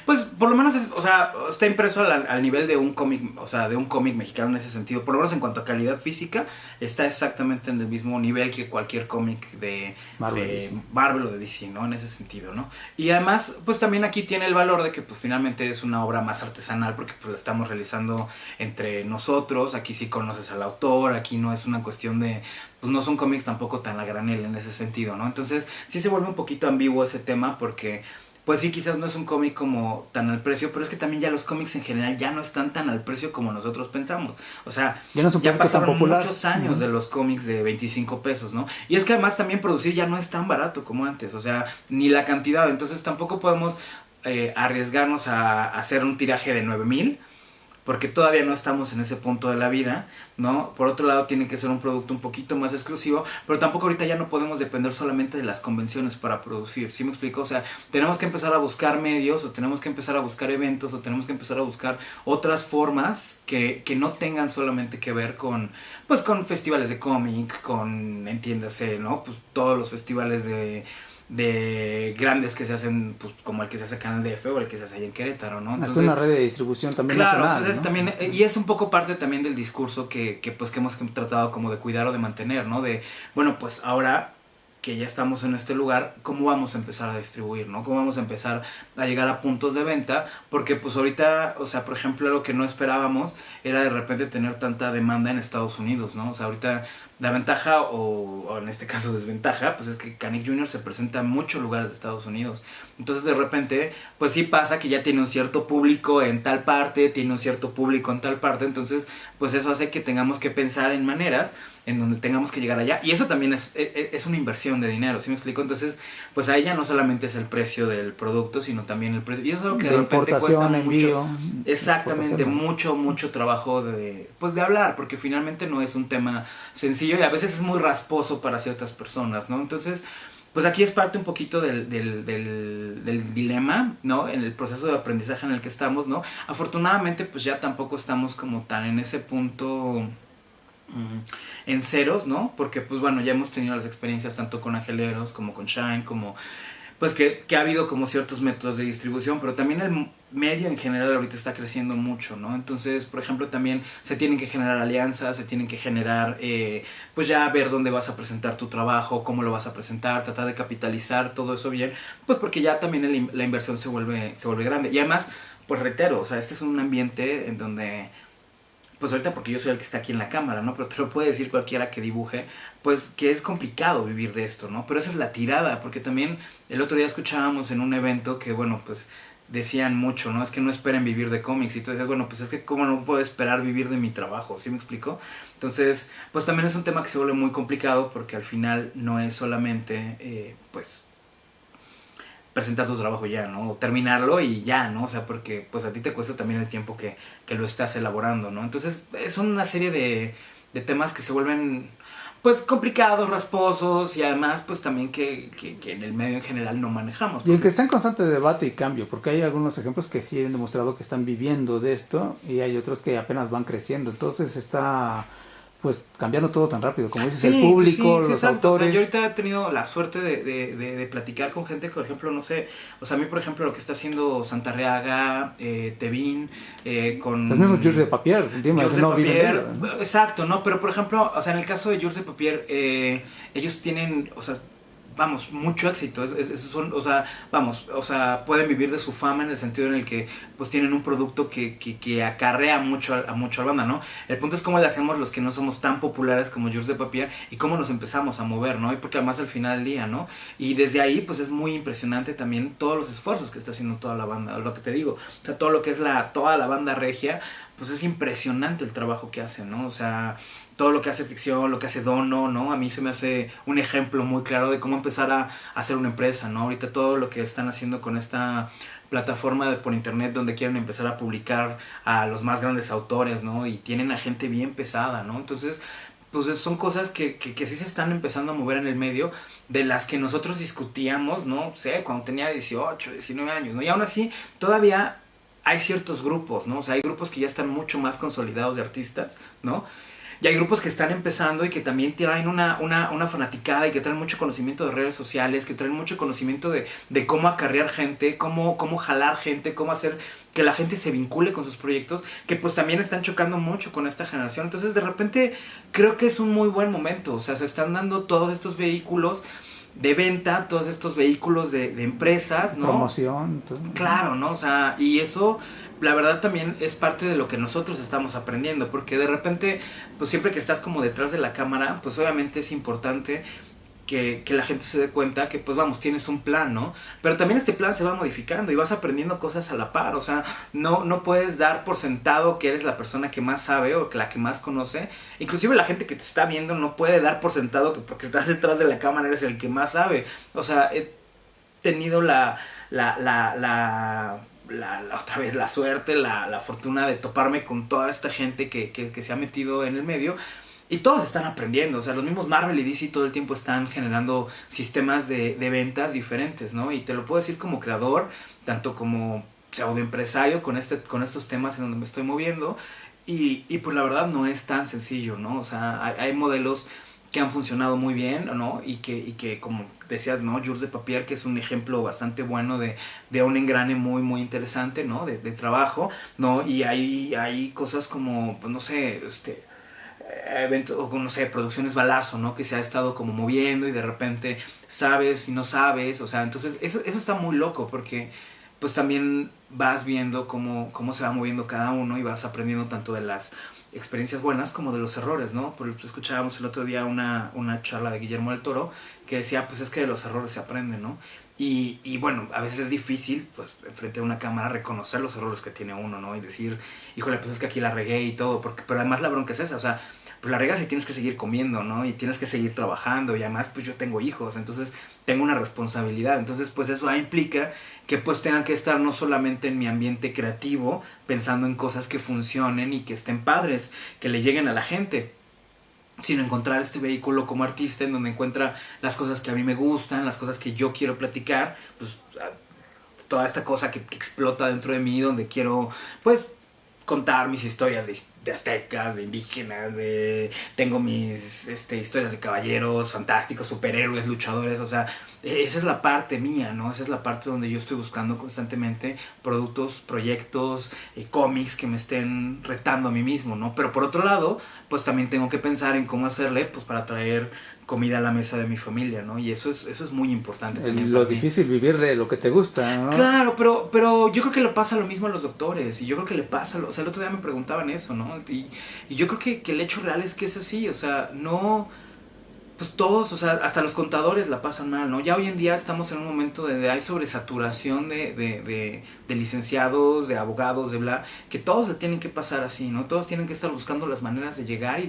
Pues por lo menos está impreso al nivel de un cómic, o sea, de un cómic mexicano en ese sentido. Por lo menos en cuanto a calidad física, está exactamente en el mismo nivel que cualquier cómic de Marvel o de DC, ¿no? En ese sentido, ¿no? Y además, pues también aquí tiene el valor de que pues finalmente es una obra más artesanal, porque pues la estamos realizando entre nosotros. Aquí sí conoces al autor, aquí no es una cuestión de... pues no son cómics tampoco tan a granel en ese sentido, ¿no? Entonces sí se vuelve un poquito ambiguo ese tema, porque... pues sí, quizás no es un cómic como tan al precio, pero es que también ya los cómics en general ya no están tan al precio como nosotros pensamos. O sea, ya pasaron muchos años de los cómics de 25 pesos, ¿no? Y es que además también producir ya no es tan barato como antes, o sea, ni la cantidad. Entonces tampoco podemos arriesgarnos a hacer un tiraje de 9,000, porque todavía no estamos en ese punto de la vida, ¿no? Por otro lado, tiene que ser un producto un poquito más exclusivo, pero tampoco ahorita ya no podemos depender solamente de las convenciones para producir, ¿sí me explico? O sea, tenemos que empezar a buscar medios, o tenemos que empezar a buscar eventos, o tenemos que empezar a buscar otras formas que no tengan solamente que ver con, pues, con festivales de cómic, con, entiéndase, ¿no? Pues todos los festivales de grandes que se hacen, pues como el que se hace acá en el DF o el que se hace allá en Querétaro, ¿no? Entonces, es una red de distribución también claro, nacional, entonces ¿no? también, y es un poco parte también del discurso que hemos tratado como de cuidar o de mantener, ¿no? De, bueno, pues ahora que ya estamos en este lugar, ¿cómo vamos a empezar a distribuir, no? ¿Cómo vamos a empezar a llegar a puntos de venta? Porque pues ahorita, o sea, por ejemplo, lo que no esperábamos era de repente tener tanta demanda en Estados Unidos, ¿no? O sea, ahorita La ventaja, o en este caso desventaja, pues es que Canek Jr. se presenta en muchos lugares de Estados Unidos. Entonces de repente, pues sí pasa que ya tiene un cierto público en tal parte, tiene un cierto público en tal parte, entonces pues eso hace que tengamos que pensar en maneras en donde tengamos que llegar allá. Y eso también es una inversión de dinero, ¿sí me explico? Entonces, pues ahí ya no solamente es el precio del producto, sino también el precio. Y eso es algo que de repente cuesta envío, mucho. Exactamente, mucho trabajo de hablar, porque finalmente no es un tema sencillo y a veces es muy rasposo para ciertas personas, ¿no? Entonces, pues aquí es parte un poquito del dilema, ¿no? En el proceso de aprendizaje en el que estamos, ¿no? Afortunadamente, pues ya tampoco estamos como tan en ese punto en ceros, ¿no? Porque, pues bueno, ya hemos tenido las experiencias tanto con Angeleros como con Shine, como pues que ha habido como ciertos métodos de distribución, pero también el medio en general ahorita está creciendo mucho, ¿no? Entonces, por ejemplo, también se tienen que generar alianzas, se tienen que generar, pues ya ver dónde vas a presentar tu trabajo, cómo lo vas a presentar, tratar de capitalizar todo eso bien, pues porque ya también la inversión se vuelve grande. Y además, pues reitero, o sea, este es un ambiente en donde, pues ahorita porque yo soy el que está aquí en la cámara, ¿no? Pero te lo puede decir cualquiera que dibuje, pues que es complicado vivir de esto, ¿no? Pero esa es la tirada, porque también el otro día escuchábamos en un evento que, bueno, pues decían mucho, ¿no? Es que no esperen vivir de cómics. Y tú dices, bueno, pues es que cómo no puedo esperar vivir de mi trabajo, ¿sí me explico? Entonces, pues también es un tema que se vuelve muy complicado porque al final no es solamente, pues presentar tu trabajo ya, ¿no? O terminarlo y ya, ¿no? O sea, porque pues a ti te cuesta también el tiempo que lo estás elaborando, ¿no? Entonces son una serie de temas que se vuelven pues complicados, rasposos y además pues también que en el medio en general no manejamos. Y en que está en constante debate y cambio, porque hay algunos ejemplos que sí han demostrado que están viviendo de esto y hay otros que apenas van creciendo. Entonces está pues cambiando todo tan rápido, como dices, el público, los exacto. autores. O sea, yo ahorita he tenido la suerte de platicar con gente, por ejemplo, no sé, o sea, a mí, por ejemplo, lo que está haciendo Santarreaga, Tevin, con... Los mismos Jules de Papier, Jules de no Papier, viven de ello, ¿no? exacto, ¿no? Pero, por ejemplo, o sea, en el caso de Jules de Papier, ellos tienen, o sea, vamos, mucho éxito, son, o sea, vamos, o sea, pueden vivir de su fama en el sentido en el que pues tienen un producto que acarrea mucho a la banda, ¿no? El punto es cómo le hacemos los que no somos tan populares como Jules de Papier y cómo nos empezamos a mover, ¿no? Y porque además al final del día, ¿no? Y desde ahí pues es muy impresionante también todos los esfuerzos que está haciendo toda la banda, lo que te digo, o sea, todo lo que es toda la banda regia, pues es impresionante el trabajo que hacen, ¿no? O sea, todo lo que hace ficción, lo que hace Dono, ¿no? A mí se me hace un ejemplo muy claro de cómo empezar a hacer una empresa, ¿no? Ahorita todo lo que están haciendo con esta plataforma por internet donde quieren empezar a publicar a los más grandes autores, ¿no? Y tienen a gente bien pesada, ¿no? Entonces, pues son cosas que sí se están empezando a mover en el medio, de las que nosotros discutíamos, no sé, cuando tenía 18, 19 años, ¿no? Y aún así, todavía hay ciertos grupos, ¿no? O sea, hay grupos que ya están mucho más consolidados de artistas, ¿no? Y hay grupos que están empezando y que también traen una fanaticada y que traen mucho conocimiento de redes sociales, que traen mucho conocimiento de cómo acarrear gente, cómo jalar gente, cómo hacer que la gente se vincule con sus proyectos, que pues también están chocando mucho con esta generación. Entonces de repente creo que es un muy buen momento, o sea, se están dando todos estos vehículos de venta, todos estos vehículos de empresas, ¿no? Promoción. Todo. Claro, ¿no? O sea, y eso, la verdad también es parte de lo que nosotros estamos aprendiendo, porque de repente, pues siempre que estás como detrás de la cámara, pues obviamente es importante que la gente se dé cuenta que, pues vamos, tienes un plan, ¿no? Pero también este plan se va modificando y vas aprendiendo cosas a la par, o sea, no puedes dar por sentado que eres la persona que más sabe o la que más conoce. Inclusive la gente que te está viendo no puede dar por sentado que porque estás detrás de la cámara eres el que más sabe. O sea, he tenido otra vez la suerte, la fortuna de toparme con toda esta gente que se ha metido en el medio. Y todos están aprendiendo, o sea, los mismos Marvel y DC todo el tiempo están generando sistemas de ventas diferentes, ¿no? Y te lo puedo decir como creador, tanto como pseudoempresario con estos temas en donde me estoy moviendo. Y pues la verdad no es tan sencillo, ¿no? O sea, hay modelos que han funcionado muy bien, ¿no? Y que como decías, ¿no? Jules de Papier, que es un ejemplo bastante bueno de un engrane muy, muy interesante, ¿no? De trabajo, ¿no? Y hay cosas como, pues no sé, eventos, o no sé, Producciones Balazo, ¿no? Que se ha estado como moviendo y de repente sabes y no sabes, o sea, entonces eso está muy loco porque pues también vas viendo cómo se va moviendo cada uno y vas aprendiendo tanto de las experiencias buenas como de los errores, ¿no? Por ejemplo, escuchábamos el otro día una charla de Guillermo del Toro que decía, pues es que de los errores se aprende, ¿no? Y bueno, a veces es difícil, pues, frente a una cámara reconocer los errores que tiene uno, ¿no? Y decir, híjole, pues es que aquí la regué y todo, pero además la bronca es esa, o sea, pues la regas y tienes que seguir comiendo, ¿no? Y tienes que seguir trabajando y además, pues yo tengo hijos, entonces tengo una responsabilidad, entonces, pues eso implica que pues tengan que estar no solamente en mi ambiente creativo, pensando en cosas que funcionen y que estén padres, que le lleguen a la gente, sino encontrar este vehículo como artista en donde encuentra las cosas que a mí me gustan, las cosas que yo quiero platicar, pues toda esta cosa que explota dentro de mí, donde quiero, pues, contar mis historias de aztecas, de indígenas, tengo mis historias de caballeros fantásticos, superhéroes, luchadores, o sea, esa es la parte mía, ¿no? Esa es la parte donde yo estoy buscando constantemente productos, proyectos, cómics que me estén retando a mí mismo, ¿no? Pero por otro lado, pues también tengo que pensar en cómo hacerle, pues, para traer comida a la mesa de mi familia, ¿no? Y eso es muy importante también Lo para mí. difícil vivir de lo que te gusta, ¿no? Claro, pero yo creo que le pasa lo mismo a los doctores, y yo creo que le pasa, o sea, el otro día me preguntaban eso, ¿no? Y yo creo que el hecho real es que es así, o sea, no, pues todos, o sea, hasta los contadores la pasan mal, ¿no? Ya hoy en día estamos en un momento donde hay sobresaturación de licenciados, de abogados, de bla, que todos le tienen que pasar así, ¿no? Todos tienen que estar buscando las maneras de llegar y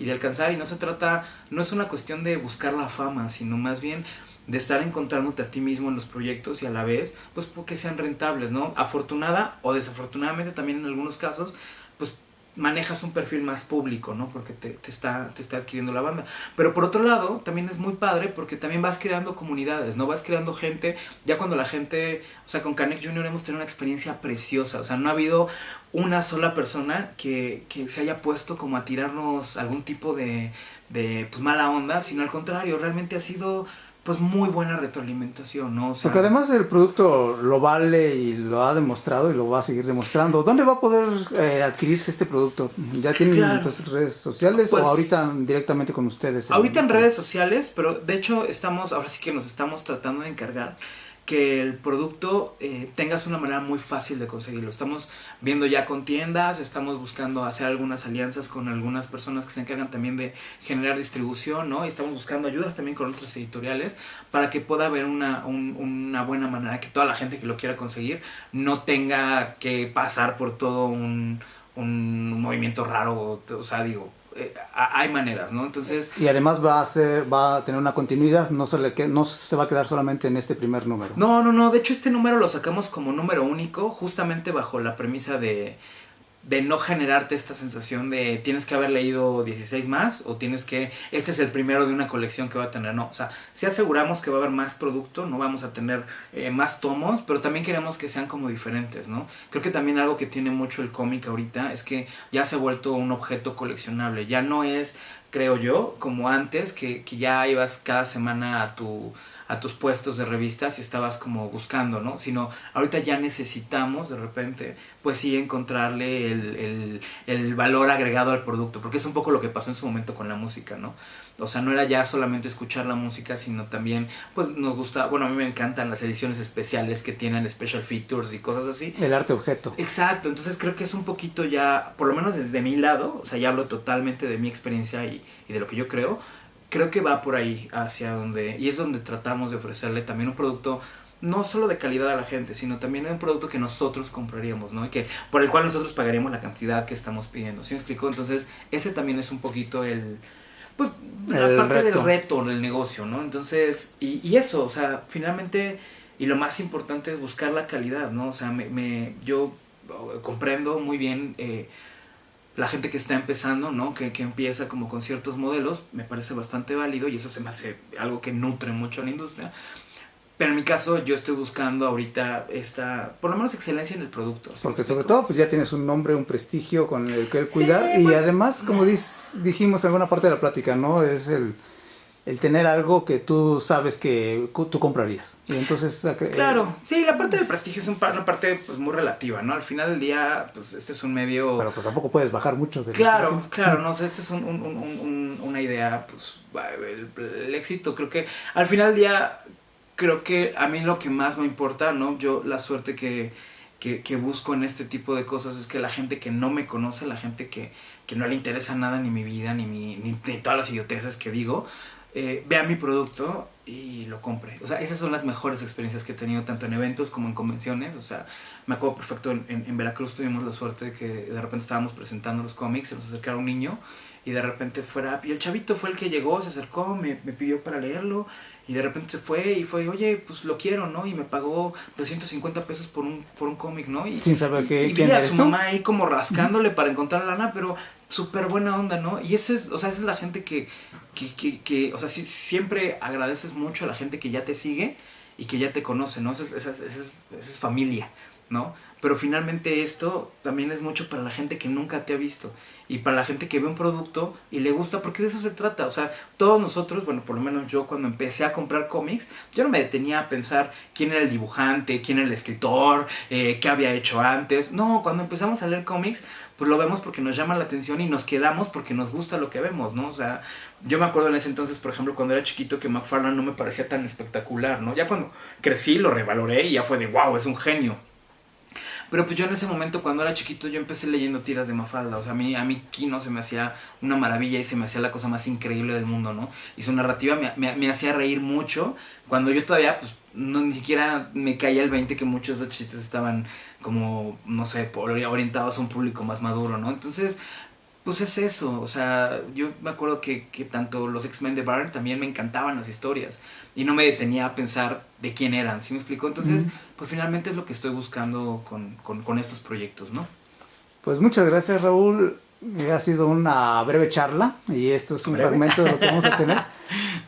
de alcanzar, y no se trata, no es una cuestión de buscar la fama, sino más bien de estar encontrándote a ti mismo en los proyectos y a la vez, pues porque sean rentables, ¿no? Afortunada o desafortunadamente también en algunos casos, pues manejas un perfil más público, ¿no? Porque te está adquiriendo la banda. Pero por otro lado, también es muy padre porque también vas creando comunidades, ¿no? Vas creando gente, ya cuando la gente, o sea, con Canek Jr. hemos tenido una experiencia preciosa, o sea, no ha habido una sola persona que se haya puesto como a tirarnos algún tipo de pues mala onda, sino al contrario, realmente ha sido pues muy buena retroalimentación, ¿no? O sea, porque además el producto lo vale y lo ha demostrado y lo va a seguir demostrando. ¿Dónde va a poder adquirirse este producto? ¿Ya tienen entonces redes sociales pues, o ahorita directamente con ustedes? Ahorita en redes sociales, pero de hecho ahora sí que nos estamos tratando de encargar que el producto tengas una manera muy fácil de conseguirlo. Estamos viendo ya con tiendas, estamos buscando hacer algunas alianzas con algunas personas que se encargan también de generar distribución, ¿no? Y estamos buscando ayudas también con otras editoriales para que pueda haber una buena manera, que toda la gente que lo quiera conseguir no tenga que pasar por todo un movimiento raro, o sea, digo, hay maneras, ¿no? Entonces, y además va a tener una continuidad, no se va a quedar solamente en este primer número. No, de hecho este número lo sacamos como número único, justamente bajo la premisa de no generarte esta sensación de tienes que haber leído 16 más o este es el primero de una colección que va a tener, no, o sea, sí aseguramos que va a haber más producto, no vamos a tener más tomos, pero también queremos que sean como diferentes, ¿no? Creo que también algo que tiene mucho el cómic ahorita es que ya se ha vuelto un objeto coleccionable, ya no es, creo yo, como antes, que ya ibas cada semana a tus puestos de revistas y estabas como buscando, ¿no? Sino ahorita ya necesitamos de repente, pues sí, encontrarle el valor agregado al producto, porque es un poco lo que pasó en su momento con la música, ¿no? O sea, no era ya solamente escuchar la música, sino también, pues nos gusta, bueno, a mí me encantan las ediciones especiales que tienen special features y cosas así. El arte objeto. Exacto, entonces creo que es un poquito ya, por lo menos desde mi lado, o sea, ya hablo totalmente de mi experiencia y de lo que yo creo que va por ahí hacia donde, y es donde tratamos de ofrecerle también un producto no solo de calidad a la gente, sino también un producto que nosotros compraríamos, ¿no? Y que por el cual nosotros pagaríamos la cantidad que estamos pidiendo, ¿sí me explico? Entonces, ese también es un poquito pues, la parte del reto del negocio, ¿no? Entonces, y eso, o sea, finalmente, y lo más importante es buscar la calidad, ¿no? O sea, yo comprendo muy bien la gente que está empezando, ¿no? Que empieza como con ciertos modelos, me parece bastante válido y eso se me hace algo que nutre mucho a la industria. Pero en mi caso yo estoy buscando ahorita por lo menos excelencia en el producto. ¿Sí? Porque sobre todo pues ya tienes un nombre, un prestigio con el que cuidar, sí, y pues, además, como dijimos en alguna parte de la plática, ¿no? Es el tener algo que tú sabes que tú comprarías. Y entonces, claro, sí, la parte del prestigio es una parte pues muy relativa, ¿no? Al final del día, pues este es un medio... Pero pues tampoco puedes bajar mucho de... Claro, no, o sea, este es una idea, pues el éxito, creo que al final del día creo que a mí lo que más me importa, ¿no? Yo la suerte que busco en este tipo de cosas es que la gente que no me conoce, la gente que no le interesa nada ni mi vida, ni todas las idioteces que digo, vea mi producto y lo compre. O sea, esas son las mejores experiencias que he tenido tanto en eventos como en convenciones. O sea, me acuerdo perfecto, en Veracruz tuvimos la suerte de que de repente estábamos presentando los cómics, se nos acercara un niño y de repente y el chavito fue el que llegó, se acercó, me pidió para leerlo y de repente se fue y fue, oye, pues lo quiero, ¿no? Y me pagó 250 pesos por un cómic, ¿no? Y, sin saber y quién vi a eres su tú. mamá ahí como rascándole para encontrar lana, pero súper buena onda, ¿no? Y esa es la gente que o sea, siempre agradeces mucho a la gente que ya te sigue y que ya te conoce, ¿no? Esa es familia, ¿no? Pero finalmente esto también es mucho para la gente que nunca te ha visto y para la gente que ve un producto y le gusta, porque de eso se trata. O sea, todos nosotros, bueno, por lo menos yo cuando empecé a comprar cómics, yo no me detenía a pensar quién era el dibujante, quién era el escritor, qué había hecho antes. No, cuando empezamos a leer cómics, pues lo vemos porque nos llama la atención y nos quedamos porque nos gusta lo que vemos, ¿no? O sea, yo me acuerdo en ese entonces, por ejemplo, cuando era chiquito, que McFarlane no me parecía tan espectacular, ¿no? Ya cuando crecí lo revaloré y ya fue de wow, es un genio. Pero pues yo en ese momento, cuando era chiquito, yo empecé leyendo tiras de Mafalda. O sea, a mí Kino se me hacía una maravilla y se me hacía la cosa más increíble del mundo, ¿no? Y su narrativa me hacía reír mucho. Cuando yo todavía, pues, ni siquiera me caía el 20 que muchos de los chistes estaban como, no sé, orientados a un público más maduro, ¿no? Entonces, pues es eso. O sea, yo me acuerdo que tanto los X-Men de Byrne también me encantaban las historias. Y no me detenía a pensar de quién eran, ¿sí me explico? Entonces, pues finalmente es lo que estoy buscando con estos proyectos, ¿no? Pues muchas gracias, Raúl. Ha sido una breve charla y esto es un fragmento de lo que vamos a tener.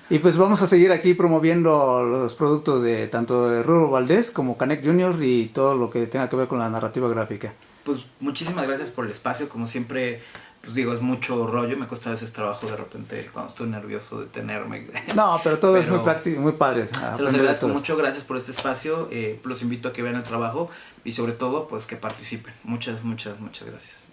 Y pues vamos a seguir aquí promoviendo los productos de tanto de Raúl Valdés como Canek Jr. y todo lo que tenga que ver con la narrativa gráfica. Pues muchísimas gracias por el espacio, como siempre. Pues digo, es mucho rollo, me cuesta a veces trabajo de repente cuando estoy nervioso detenerme. No, pero todo es muy práctico, muy padre. Se los agradezco mucho, gracias por este espacio, los invito a que vean el trabajo y sobre todo pues que participen. Muchas gracias.